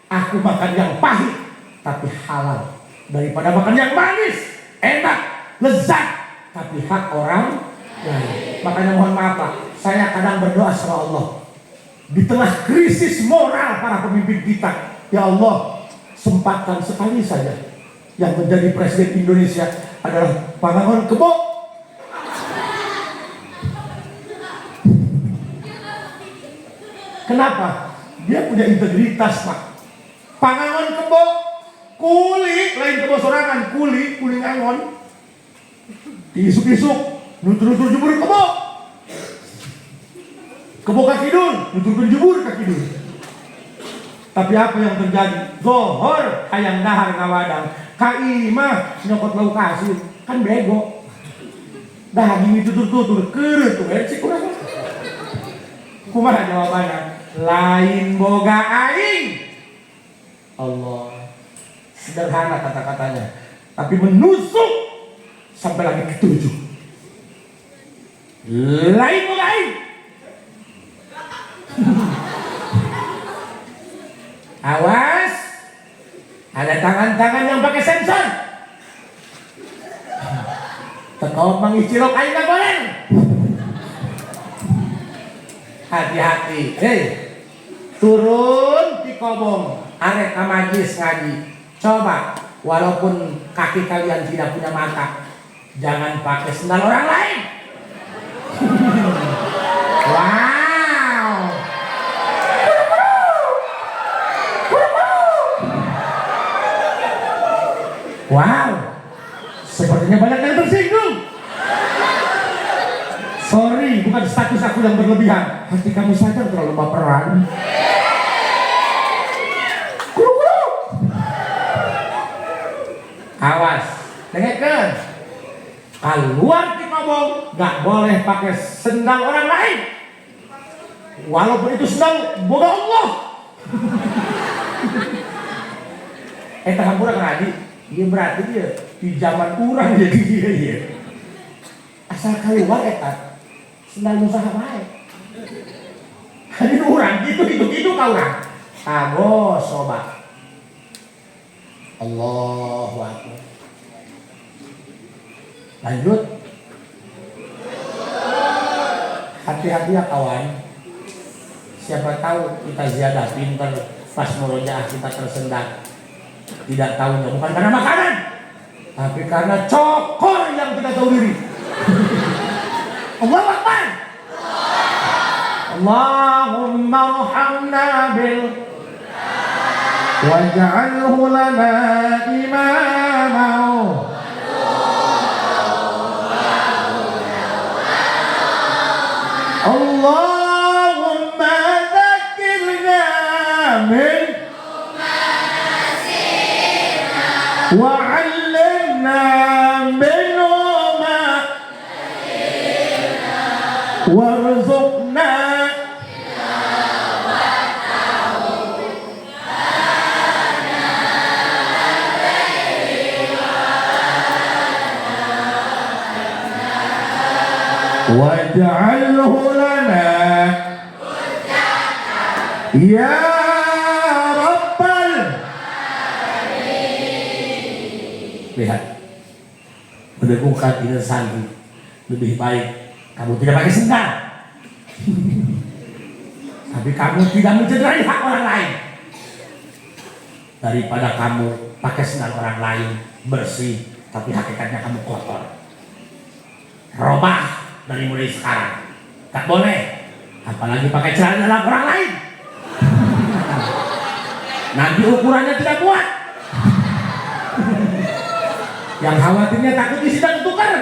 A: aku makan yang pahit tapi halal daripada makan yang manis, enak, lezat tapi hak orang lain. Makanya mohon maaf Pak, saya kadang berdoa sama Allah di tengah krisis moral para pemimpin kita. Ya Allah, sempatkan sekali saja yang menjadi presiden Indonesia adalah Pangangon Kebo. Kenapa? Dia punya integritas, Pak. Pangangon Kebo, kuli, lain kebo sorangan, kuli ngangon. Diisuk-isuk, nutur-nutur jemur kebo. Kebuka kidul, nutupin jubur ke kidul. Tapi apa yang terjadi? Zohor hayang dahar ngawadang. Kaimah nyokot lauk kasir. Kan bego. Daging itu tutur-tutur. Kerut tuh sih kurang. Kumaha jawabannya? Lain boga aing. Allah. Sederhana kata-katanya. Tapi menusuk sampai lagi ketujuh. Lain boga aing. Awas, ada tangan-tangan yang pakai sensor. Tekau mangicilok aing gak boleh. Hati-hati. Hei, turun di kobong, arek ka majlis ngaji. Coba, walaupun kaki kalian tidak punya mata, jangan pakai sendal orang lain. Wah. Wow, sepertinya banyak yang tersinggung. Sorry, bukan status aku yang berlebihan. Hati kamu saja terlalu baperan. Kuru-kuru. Awas, dengarkan. Keluar di kobong, gak boleh pakai sendal orang lain. Walaupun itu sendal boga Allah. Tahampura kan iya berarti dia di zaman kurang jadi dia. Asal keluar sendal usaha baik. Ini orang gitu kau orang. Kamu sobat. Allahu Akbar. Lanjut. Hati-hati ya kawan. Siapa tahu kita ziyadah pintar pas murojaah kita tersendat. Tidak tahunya bukan karena makanan, tapi karena cokor yang tidak tahu diri. Allahu Akbar. Allahumma arhamna bil waj'alhu lana imamau. Allahumma dzakirna min وعلمنا منهما وارزقنا واجعله لنا يا lihat, mendengarkan ini santri lebih baik kamu tidak pakai sendal, tapi kamu tidak mencederai hak orang lain daripada kamu pakai sendal orang lain bersih tapi hakikatnya kamu kotor. Robah dari mulai sekarang, tak boleh, apalagi pakai celana dalam orang lain. Nanti ukurannya tidak muat. Yang khawatirnya takut isi dan tukar.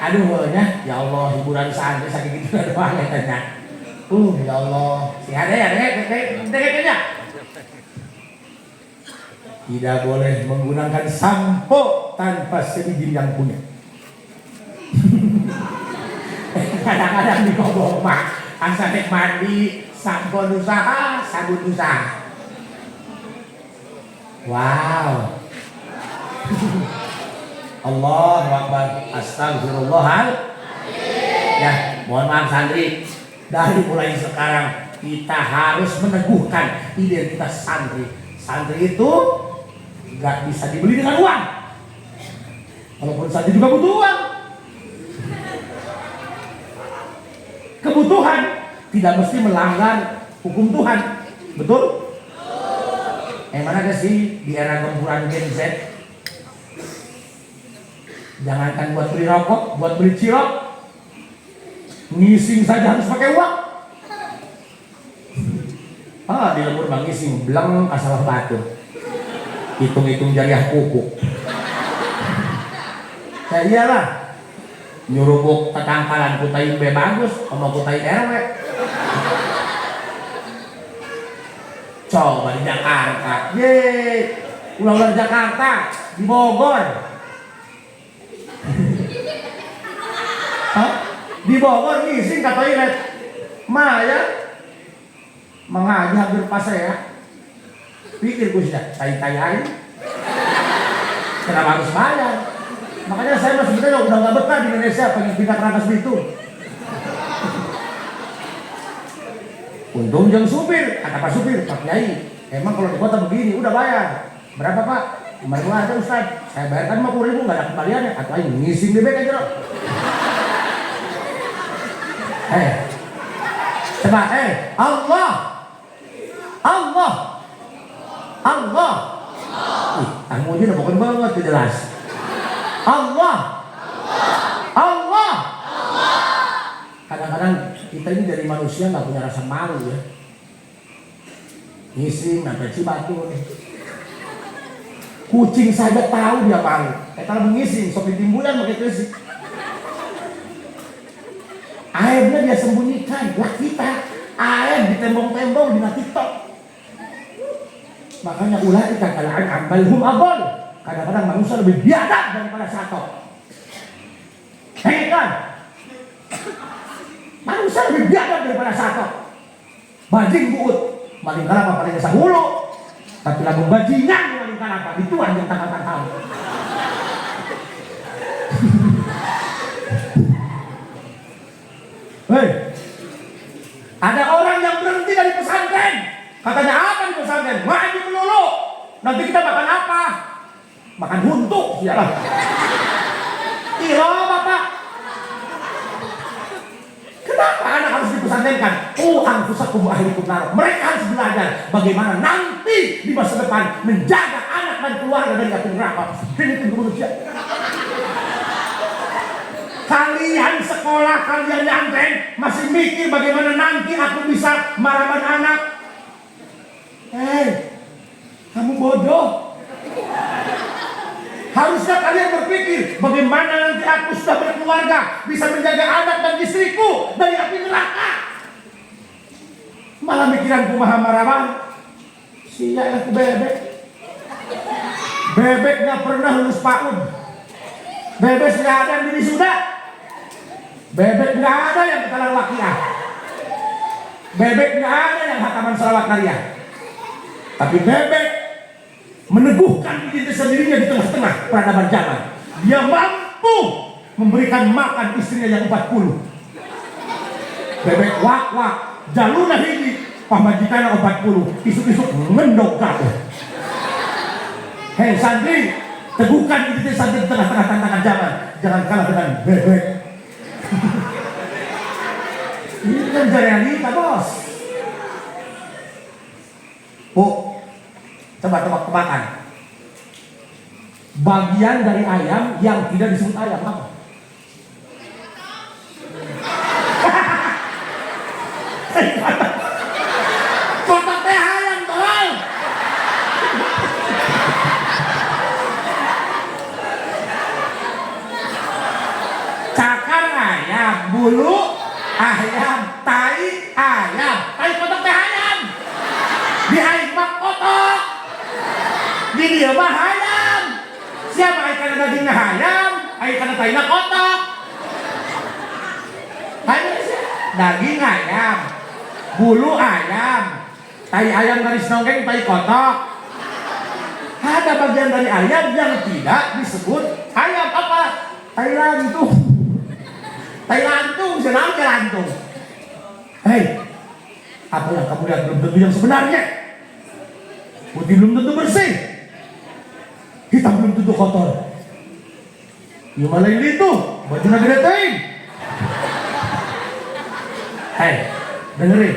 A: Aduh ya Allah, hiburan santri sakit gitu doang katanya. Ya Allah, si ada ya, dek. Tidak boleh menggunakan sampo tanpa seizin yang punya. Kadang-kadang di kobong mah, asal nek mandi, sampo usaha, sabun usaha. Wow. Allahu Akbar. Astagfirullah. Ya, mohon maaf santri. Dari mulai sekarang kita harus meneguhkan identitas santri. Santri itu nggak bisa dibeli dengan uang. Walaupun santri juga butuh uang. Kebutuhan tidak mesti melanggar hukum Tuhan. Betul? Mana sih di era gempuran Gen Z? Jangankan buat beli rokok, buat beli cilok, ngising saja harus pakai uang. Di lembur bang ngising, belang kasalah batu, hitung-hitung jariah kuku. Ya iyalah, nyurubuk tetangkalan kutain be bagus sama kutain RW. Coba di Jakarta, pulang dari Jakarta di Bogor. Hah? Di Bogor ngising ke toilet. Maya mengaji hampir pas saya. Pikir gue sudah tai-tai aja. Kenapa harus bayar? Makanya saya mas sebenarnya udah nggak betah di Indonesia, pengen pindah ke Rangkas Bitung. Untung jangan supir, kata Pak supir, Pak Kiai, emang kalau di kota begini udah bayar. Berapa Pak? 5.000 aja Ustaz. Saya bayarkan 50.000 nggak ada kembaliannya. Kata Aing ngising bebek aja loh. Coba Allah, Allah, Allah. Kamu aja udah bukan banget jelas. Allah, Allah. Kadang-kadang kita ini dari manusia nggak punya rasa malu ya. Ngising sampai Cibatu nih. Kucing saja tahu dia malu. Kalau mengising, sok ditimbulan pakai krisik. Airnya dia sembunyikan, lah kita air ditembong-tembong di TikTok. Makanya ulaika kal an'am bal hum adall. Kadang-kadang manusia lebih biadab daripada satok. Kan? Manusia lebih biadab daripada satok. Bajing buut, maling kalapa paling esa hulu. Tapi lagu bajingan maling kalapa dituan yang tanggal tahu. Hei, ada orang yang berhenti dari pesantren. Katanya apa di pesantren? Ngaji melulu. Nanti kita makan apa? Makan huntuk, iyalah. Iya Bapak. Kenapa anak harus dipesantrenkan? Anfusakum wa ahlikum nar. Mereka harus belajar bagaimana nanti di masa depan menjaga anak dan keluarga dari api neraka. Ini itu manusia. Kalian sekolah, kalian nyantren masih mikir bagaimana nanti aku bisa marahan anak. Kamu bodoh. Harusnya kalian berpikir bagaimana nanti aku sudah berkeluarga bisa menjaga anak dan istriku dari api neraka. Malah mikiran kumaha marahan. Sia aku bebek. Bebek gak pernah lulus PAUD. Bebek gak ada yang wisuda. Bebek gak ada yang ketalan wakiah. Bebek gak ada yang hataman salawat karya. Tapi bebek meneguhkan diri sendirinya di tengah-tengah peradaban zaman. Dia mampu memberikan makan istrinya yang 40. Bebek wak-wak jaluna hiji pamajikan 40. Isuk-isuk ngendok kabeh. Hei santri, teguhkan diri santri di tengah-tengah tantangan zaman. Jangan kalah dengan bebek. Ini kan realita bos. Coba tebak-tebakan. Bagian dari ayam yang tidak disebut ayam apa? Kotak teh ayam tol. Cakar ayam, bulu ayam, tai ayam, tai kotak teh ayam. Di ayam kotak. Di dia mah ayam. Siapa ikan dagingnya ayam, ikan taina kotak. Ayam daging ayam, bulu ayam, tai ayam garis nonggeng, tai kotak. Ada bagian dari ayam yang tidak disebut ayam apa? Tai lantung. Tai lantung, senang ke lantung. Hei, apa yang kamu lihat belum tentu yang sebenarnya. Putih belum tentu bersih. Hitam belum tentu kotor. Ya malah itu, bajunya gedetain. Hei, dengerin.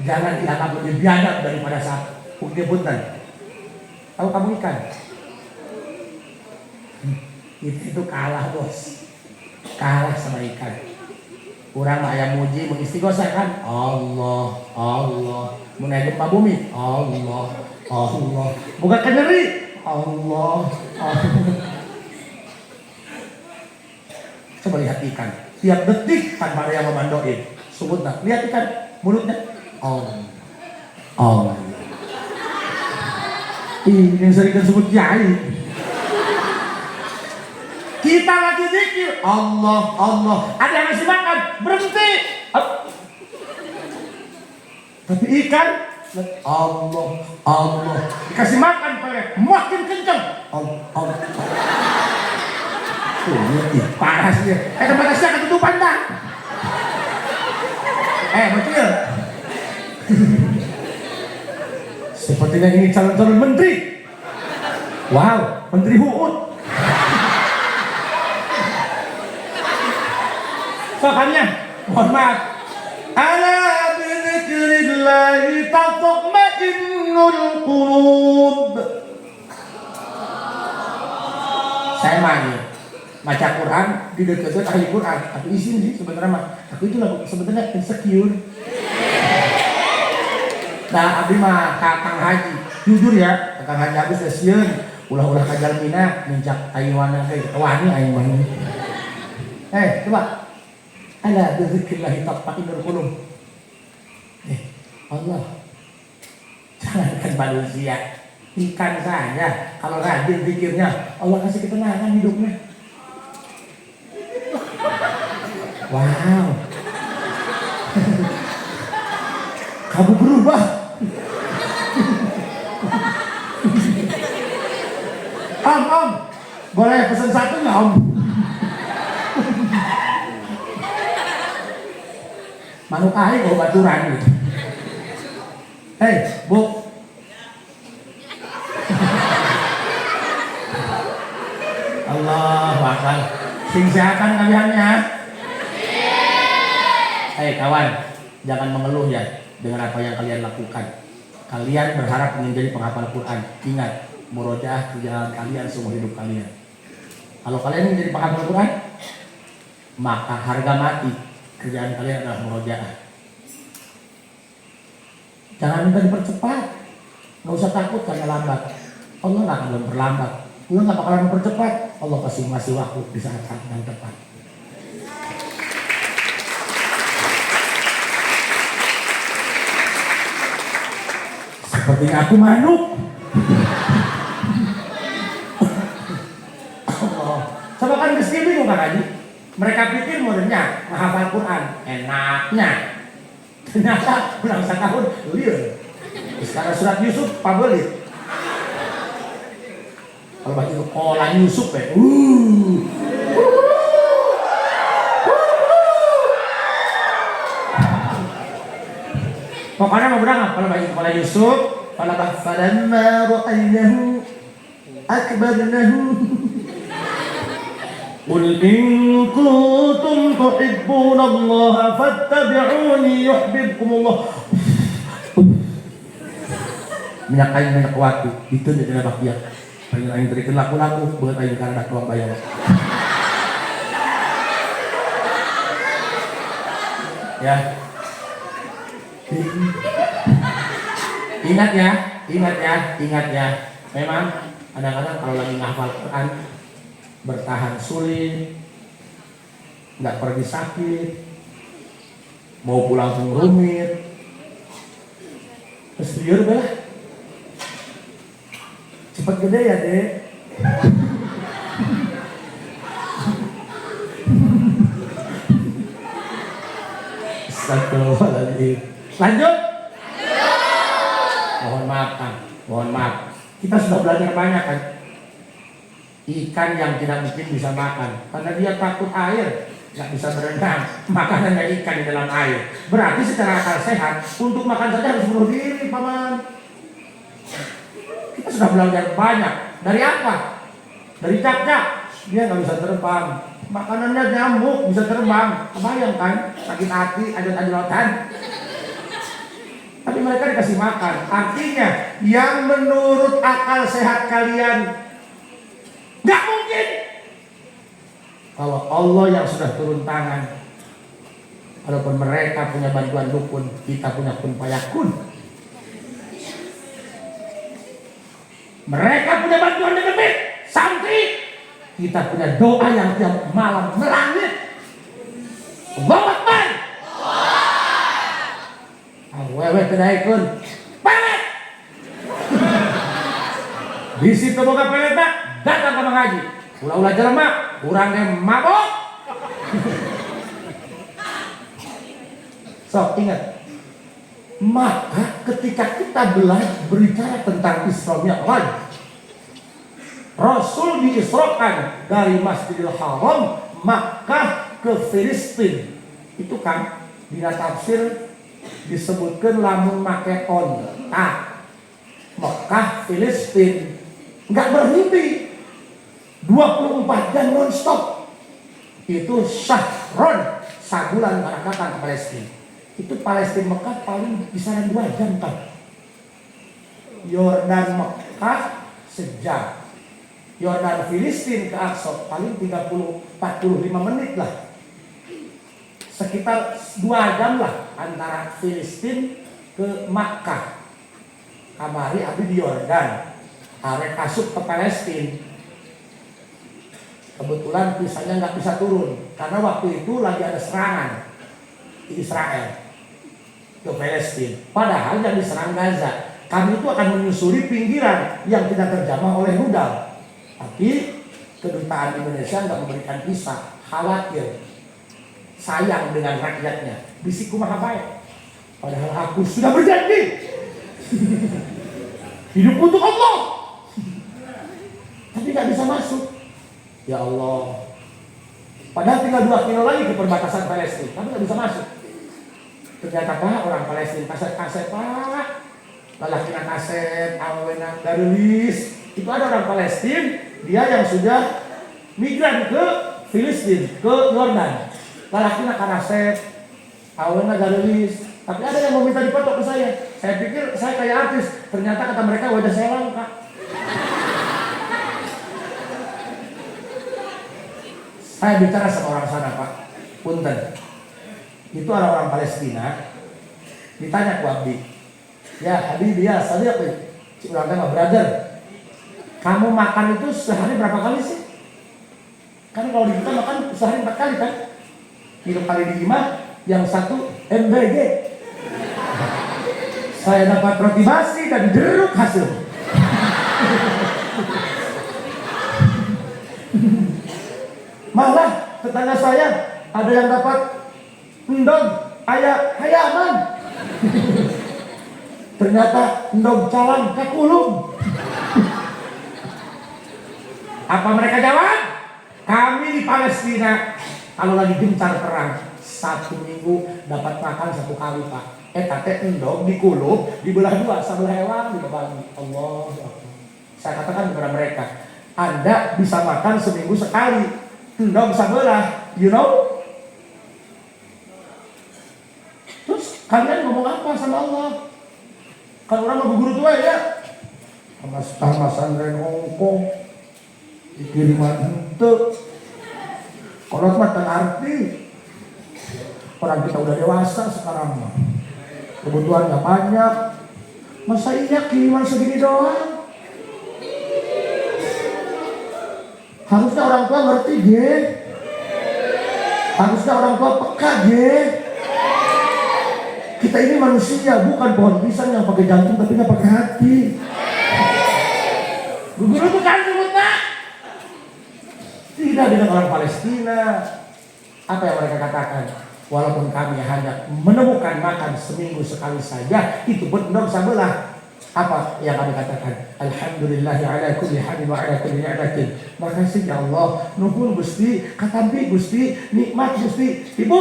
A: Jangan dianggap lebih biadab daripada saat punten. Tahu kamu ikan? Itu kalah bos. Kalah sama ikan. Kurang ayam muji mengistighosah kan? Allah. Mun aya gempa bumi, Allah. Bukan nyeri, Allah. Coba lihat ikan, tiap detik tanpa ada yang memandoin. Sebut nak, lihat ikan, mulutnya. Oh. Ini yang sering disebut kiai. Kita lagi zikir, Allah. Ada yang ngasih makan, berhenti. Tapi ikan, Allah. Dikasih makan, makin kenceng. Allah. Parah sih dia. Batasnya ketutupan dah. Betul. Sepertinya ini calon-calon menteri. Wow, menteri HUUD. Makanya, mohon maaf. Ala bidzikrillahi tatma'innul qulub. Saya baca Quran di dekat ahli Quran. Aku izin sih sebenarnya mah. Aku itu sebenarnya insecure. Nah, abdi mah Kang Haji. Jujur ya, Kang Haji habis sieun ulah-ulah ka jalmina mincak ayuana teh wani aing mah. Coba. Ala bidzikrillah tatma'innul qulub. Allah. Jangankan manusia, ikan saja kalau rajin zikirnya, Allah kasih ketenangan hidupnya. Wow. Kamu berubah. Om, boleh pesan satu nggak Om? Manuk air kok baturan gitu. Bu. Allah bakal sing sehatan kaliannya. Kawan, jangan mengeluh ya dengan apa yang kalian lakukan. Kalian berharap ingin jadi penghafal Quran. Ingat, murojaah kerjaan kalian seumur hidup kalian. Kalau kalian ingin jadi penghafal Quran, maka harga mati kerjaan kalian adalah murojaah. Jangan minta dipercepat. Nggak usah takut karena lambat. Allah nggak akan berlambat. Allah nggak bakalan mempercepat. Allah masih waktu di saat-saat yang tepat. Sepertinya aku manuk. Coba kan kesini bingung kan Haji. Mereka pikir modernnya menghafal Quran enaknya. Ternyata ulang setahun liur. Sekarang surat Yusuf pabelit. Kalau baca kola Yusuf ya. Pokoknya mau berang kalau baca kola Yusuf. Kalau falamma ra'aynahu akbarnahu. Qul in kuntum tuhibbuna Allah fattabi'uni yuhibbukumullah. Minyak kain minyak waktu itu jadi nabak dia. Pengen aing berikan laku-laku buat aing karena doang bayar. Ya. Ingat ya. Memang kadang-kadang kalau lagi ngafal Quran bertahan sulit, nggak pergi sakit, mau pulang pun rumit. Terus liur lah, cepat gede ya dek. Astagfirullahaladzim. Lanjut. Mohon maaf. Kita sudah belajar banyak kan. Ikan yang tidak mungkin bisa makan karena dia takut air, nggak bisa berenang. Makanannya ikan di dalam air. Berarti secara akal sehat untuk makan saja harus bunuh diri, paman. Kita sudah belajar banyak. Dari apa? Dari cacak. Dia nggak bisa terbang. Makanannya nyamuk bisa terbang. Kebayang kan? Sakit hati, ajat-ajatan. Tapi mereka dikasih makan. Artinya yang menurut akal sehat kalian nggak mungkin. Kalau Allah yang sudah turun tangan, walaupun mereka punya bantuan dukun, kita punya kun payakun. Mereka punya bantuan demit, santri, kita punya doa yang tiap malam melangit. Boleh kenaikun pelet. Di situ boga pelet nak datang ke mengaji. Ulah-ulah jelema, kurang ge mabok. Sok ingat. Maka ketika kita berbicara tentang Isra Mi'raj, Rasul diisrokan dari Masjidil Haram Makkah ke Filistin. Itu kan dina tafsir disebutkan lamun make onta Mekah Filistin nggak berhenti 24 jam non-stop. Itu syahron sabulan barakatan ke Palestina. Itu Palestina Mekah paling kisaran 2 jam kan. Yordan Mekah sejam. Yordan Filistin ke Aqsa paling 30-45 menit lah. Sekitar 2 jam lah antara Filistin ke Makkah. Kamari abdi di Yordan, arek masuk ke Palestina. Kebetulan pisahnya nggak bisa turun karena waktu itu lagi ada serangan di Israel ke Palestina. Padahal yang diserang Gaza. Kami itu akan menyusuri pinggiran yang tidak terjamah oleh rudal. Tapi kedutaan Indonesia nggak memberikan visa, khawatir, sayang dengan rakyatnya. Bisik kumaha bae. Padahal aku sudah berjanji hidup untuk Allah, tapi nggak bisa masuk. Ya Allah. Padahal tinggal 2 kilo lagi ke perbatasan Palestina, tapi nggak bisa masuk. Ternyata Pak, orang Palestina kaset-kaset Pak, lalakina kaset, awenan garulis. Itu ada orang Palestina. Dia yang sudah migran ke Filistin, ke Yordan. Lalakina karaset, awalnya garis. Tapi ada yang mau minta dipoto ke saya. Saya pikir saya kayak artis. Ternyata kata mereka wajah saya langka. Saya bicara sama orang sana Pak. Punten. Itu orang-orang Palestina. Ditanya ku abdi. Ya Habib ya, sadiq. Si urang teh mah brother. Kamu makan itu sehari berapa kali sih? Kan kalau di kita makan sehari 4 kali kan? 3 kali di 5, yang 1 MBG. Saya dapat roti basi dan jeruk hasil. Malah tetangga saya ada yang dapat endog hayaman. Ternyata endog calang kakulung. Apa mereka jawab? Kami di Palestina kalau lagi gencar perang 1 minggu dapat makan 1 kali Pak. Tate endog dikulub, dibelah 2, sebelah hewan dibagi. Allah. Saya katakan kepada mereka, Anda bisa makan seminggu sekali. Endog sebelah, you know? Terus kalian ngomong apa sama Allah? Kan orang mau guru tua ya. Mas Andre ngongkong. Dikiriman itu kalau mah arti orang kita udah dewasa sekarang mah kebutuhannya banyak, masa iya kiriman segini doang? Harusnya orang tua ngerti ge, harusnya orang tua peka ge. Kita ini manusia, bukan pohon pisang yang pakai jantung tapi nggak pakai hati. Guru itu kan tidak dengan orang Palestina. Apa yang mereka katakan? Walaupun kami hanya menemukan makan seminggu sekali saja, itu pun endog sabelah. Apa yang kami katakan? Alhamdulillahi ala kulli halin wa ala kulli ni'matin. Makasih ya Allah, nuhun Gusti, katampi Gusti, nikmat Gusti. Ibu,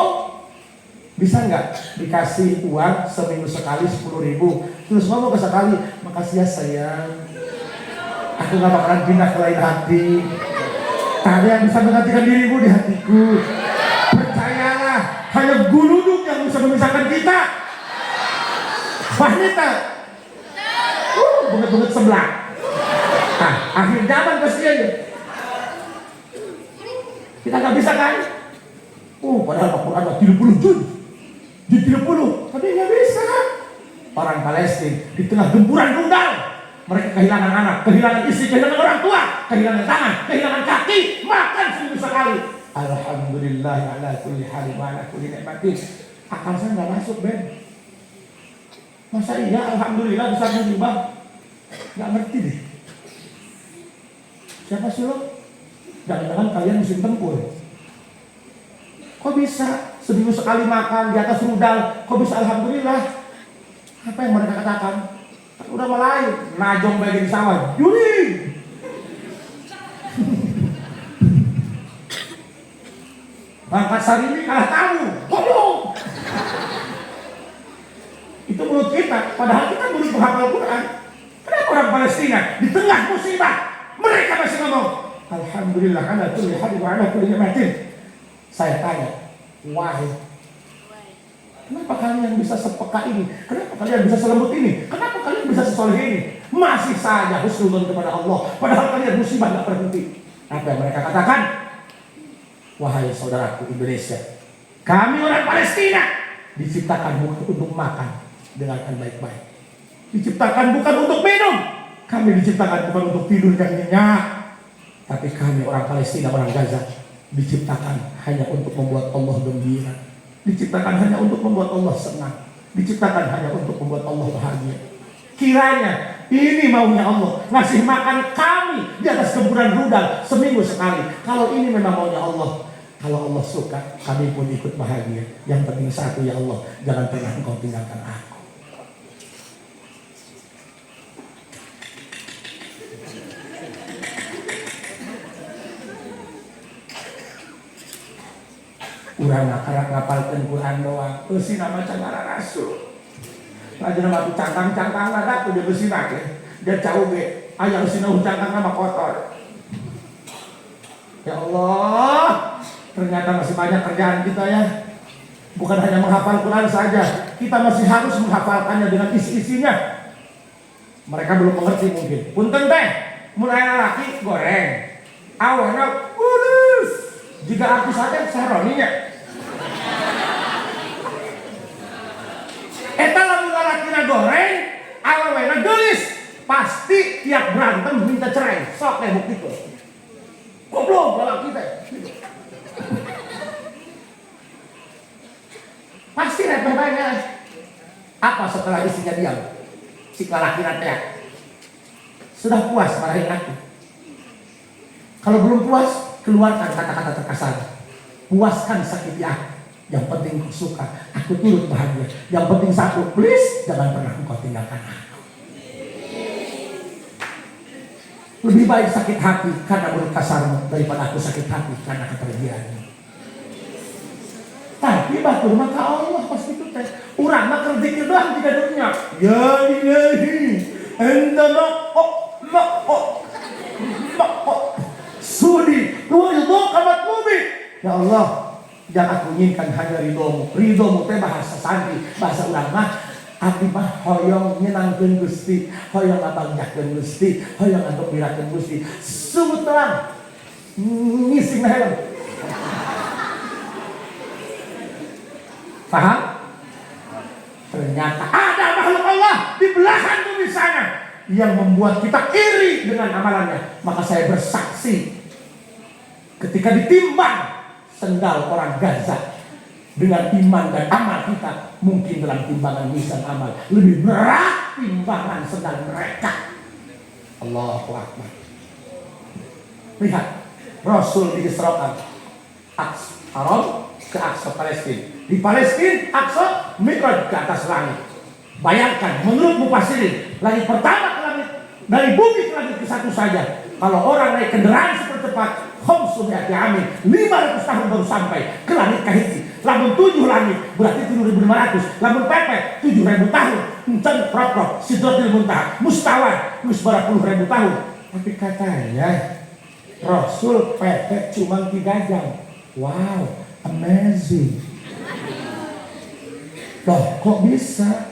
A: bisa nggak dikasih uang seminggu sekali 10.000? Terus ngomong ke sekali, makasih ya sayang. Aku nggak bakalan pindah ke lain hati. Tak ada yang bisa menggantikan dirimu di hatiku. Percayalah, hanya guluduk yang bisa memisahkan kita. Wanita, bunget-bunget sebelah. Nah, akhir zaman pasti aja. Kita nggak bisa kan? Padahal Al-Quran 30 juz. Di 30, tapi nggak bisa. Orang Palestina di tengah gempuran rudal. Mereka kehilangan anak, kehilangan istri, kehilangan orang tua, kehilangan tangan, kehilangan kaki, makan seminggu sekali. Alhamdulillah ala kulli halin wa ala kulli ni'matin. Akal saya nggak masuk, Ben. Masa iya alhamdulillah bisa musibah? Gak ngerti deh. Siapa sih lo? Jangan-jangan kalian musim tempur. Kok bisa seminggu sekali makan di atas rudal? Kok bisa alhamdulillah? Apa yang mereka katakan? Udah mulai najong bagi di sawah. Yuri. Bangkat Sarimi kalah kamu. Goblok. Itu mulut kita, padahal kita mulut penghafal Quran. Kenapa orang Palestina di tengah musibah mereka masih ngomong alhamdulillah ala kulli hadin wa ala kulli ni'matin. Saya tanya, wahai, kenapa kalian bisa sepeka ini? Kenapa kalian bisa selembut ini? Kenapa kalian bisa sesoleh ini? Masih saja husnuzon kepada Allah, padahal kalian musibah gak berhenti. Apa yang mereka katakan? Wahai saudaraku Indonesia, kami orang Palestina diciptakan bukan untuk makan. Dengarkan baik-baik. Diciptakan bukan untuk minum. Kami diciptakan bukan untuk tidur yang nyenyak. Tapi kami orang Palestina, orang Gaza diciptakan hanya untuk membuat Allah gembira. Diciptakan hanya untuk membuat Allah senang. Diciptakan hanya untuk membuat Allah bahagia. Kiranya ini maunya Allah, ngasih makan kami di atas gemburan rudal seminggu sekali. Kalau ini memang maunya Allah, kalau Allah suka, kami pun ikut bahagia. Yang penting satu, ya Allah, jangan pernah Engkau tinggalkan aku. Urang akarak ngapalkeun Quran doang, eusi nama cangara rasul. Lajeng nama cangkang-cangkang ada tuh dia besi nake. Dia cau ge, aya eusina cangkang nama kotor. Ya Allah, ternyata masih banyak kerjaan kita ya. Bukan hanya menghafal Quran saja, kita masih harus menghafalkannya dengan isi-isinya. Mereka belum mengerti mungkin. Punten teh, mulai laki goreng. Awana ulus. Jika aku saja saroninya. Eta lamun lalakina goreng, awewena geulis, pasti tiap berantem minta cerai. Sok teh bukti tuh. Goblok lalaki teh. Pasti repeh banget. Apa setelah isinya diam? Si lalakina teh sudah puas marahin aku. Kalau belum puas, keluarkan kata-kata terkasar. Puaskan sakit aku. Yang penting kau suka, aku turut bahagia. Yang penting satu, please jangan pernah engkau tinggalkan aku. Lebih baik sakit hati karena mulut kasarmu daripada aku sakit hati karena kepergianmu. Tapi batur maka Allah pas itu teh, urang mah keur zikir doang di dunia. Ya ilahi, anta sudi, ridho kamat mubi. Ya Allah, yang aku inginkan hanya ridhomu. Ridhomu teh bahasa santri, bahasa urang mah abdi mah hoyong nyenangkeun Gusti, hoyong ngabangjakeun Gusti, hoyong ngagembirakeun Gusti. Sungguh terang ngising na helm. Paham? Ternyata ada makhluk Allah di belahan bumi sana yang membuat kita iri dengan amalannya. Maka saya bersaksi ketika ditimbang sendal orang Gaza dengan iman dan amal kita, mungkin dalam timbangan mizan amal lebih berat timbangan sendal mereka. Allahu Akbar. Lihat, Rasul diisrakan Aqsa Haram ke Aqsa Palestina. Di Palestina Aqsa Mi'raj ke atas langit. Bayangkan, menurut mufassirin, langit pertama ke langit, dari bumi ke langit ke satu saja. Kalau orang naik kendaraan super cepat, khamsumi'ati amin, 500 tahun baru sampai ke langit kahiji. Lamun 7 langit berarti 7.500. Lamun pepet 7.000 tahun. Encan prop Sidratil Muntaha mustawan geus 20.000 tahun. Tapi katanya Rasul pepet cuma 3 jam. Wow, amazing. Loh kok bisa?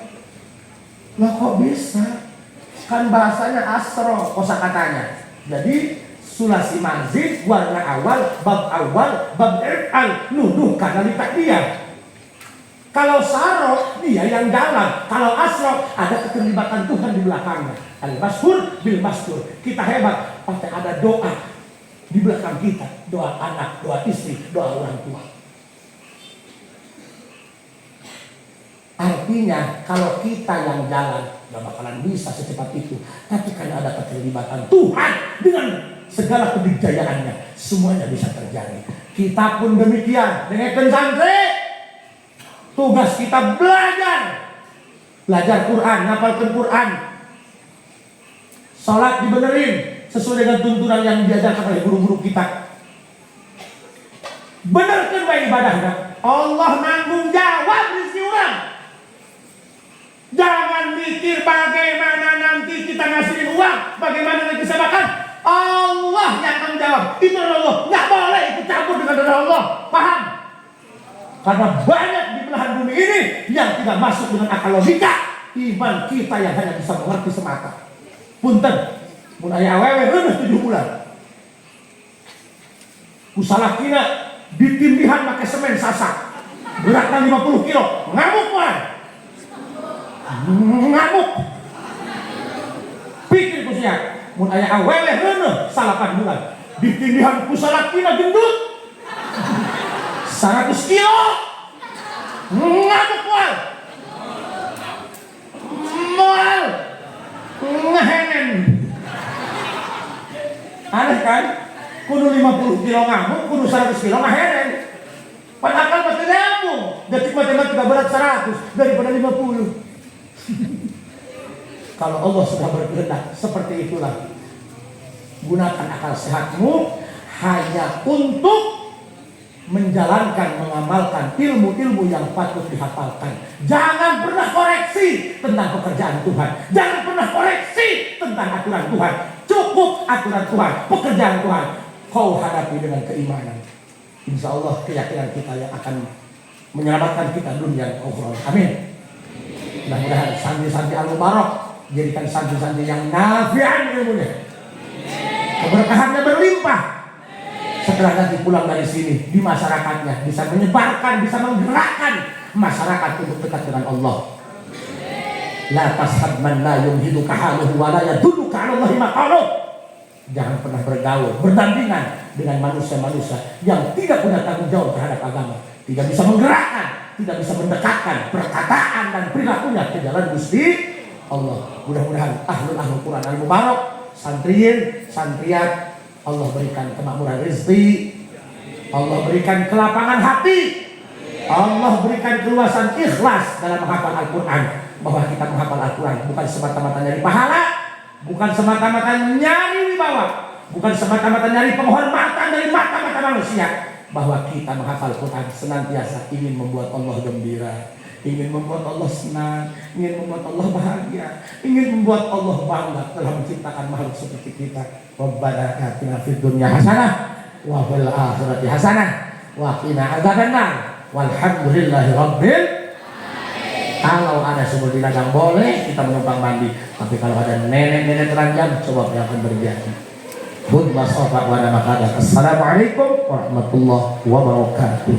A: Kan bahasanya asro kosakatanya. Jadi sulasi manzil warna awal bab ir'al nuduh karena lipat dia. Kalau saro dia yang dalam, kalau asro ada keterlibatan Tuhan di belakangnya. Al-Mas'hur bil Mas'hur. Kita hebat, pasti ada doa di belakang kita, doa anak, doa istri, doa orang tua. Sepertinya kalau kita yang jalan gak bakalan bisa secepat itu. Tapi karena ada keterlibatan Tuhan dengan segala kedikdayaannya, semuanya bisa terjadi. Kita pun demikian. Dengarkan santri, tugas kita belajar Quran, ngapalkan Quran, sholat dibenerin sesuai dengan tuntunan yang diajarkan oleh guru-guru kita. Benerkan baik ibadahnya. Allah nanggung jawab rezeki orang. Jangan mikir bagaimana nanti kita ngasihin uang, bagaimana nanti kita makan. Allah yang akan jawab. Itu Allah. Nggak boleh ikut campur dengan dana Allah. Paham? Karena banyak di belahan bumi ini yang tidak masuk dengan akal logika. Iman kita yang hanya bisa mengerti semata. Punten, mun aya awewe reuneus 7 bulan. Kusalakina ditindihan pakai semen sasak. Beratnya 50 kilo. Ngamuk kan? Ngamuk. Pikir ku sia, mun aya awewe reuneus 8 bulan. Ditindihan kusalakina gendut. 100 kilo. Ngamuk kan? Mal. Ngehenen. Aneh kan? Kudu 50 kilo ngamuk, kudu 100 kilo ngehenen. Padahal pasti nyambung. Detik matematika berat 100 daripada 50. Kalau Allah sudah berkehendak seperti itulah. Gunakan akal sehatmu hanya untuk menjalankan, mengamalkan ilmu-ilmu yang patut dihafalkan. Jangan pernah koreksi tentang pekerjaan Tuhan. Jangan pernah koreksi tentang aturan Tuhan. Cukup aturan Tuhan, pekerjaan Tuhan. Kau hadapi dengan keimanan. Insya Allah keyakinan kita yang akan menyelamatkan kita dunia dan akhirat. Amin. Mudah-mudahan santri-santri Al-Mubarak jadikan santri-santri yang nafi'an ilmunya. Keberkahannya berlimpah. Setelah nanti pulang dari sini di masyarakatnya bisa menyebarkan, bisa menggerakkan masyarakat untuk dekat dengan Allah. La tashab man la yumhiduka haluhu wa la yadulluka 'ala Allahi maqaluh. Jangan pernah bergaul, berdampingan dengan manusia-manusia yang tidak punya tanggung jawab terhadap agama, tidak bisa menggerakkan, tidak bisa mendekatkan perkataan dan perilakunya ke jalan Gusti Allah. Mudah-mudahan ahlul Quran Al-Mubarak, santriyin, santriat, Allah berikan kemakmuran rezeki, Allah berikan kelapangan hati, Allah berikan keluasan ikhlas dalam menghafal Al-Quran. Bahwa kita menghafal Al-Quran bukan semata-mata nyari pahala, bukan semata-mata nyari wibawa, bukan semata-mata nyari penghormatan dari mata-mata manusia. Bahwa kita menghafal Quran senantiasa ingin membuat Allah gembira, ingin membuat Allah senang, ingin membuat Allah bahagia, ingin membuat Allah bangga telah menciptakan makhluk seperti kita. Rabbana atina fid dunya hasanah wa fil akhirati hasanah wa qina adzabannar. Walhamdulillahi rabbil alamin. Kalau ada sumur di ladang boleh kita menumpang mandi, tapi kalau ada nenek-nenek telanjang coba yang akan terjadi. Assalamualaikum warahmatullahi wabarakatuh.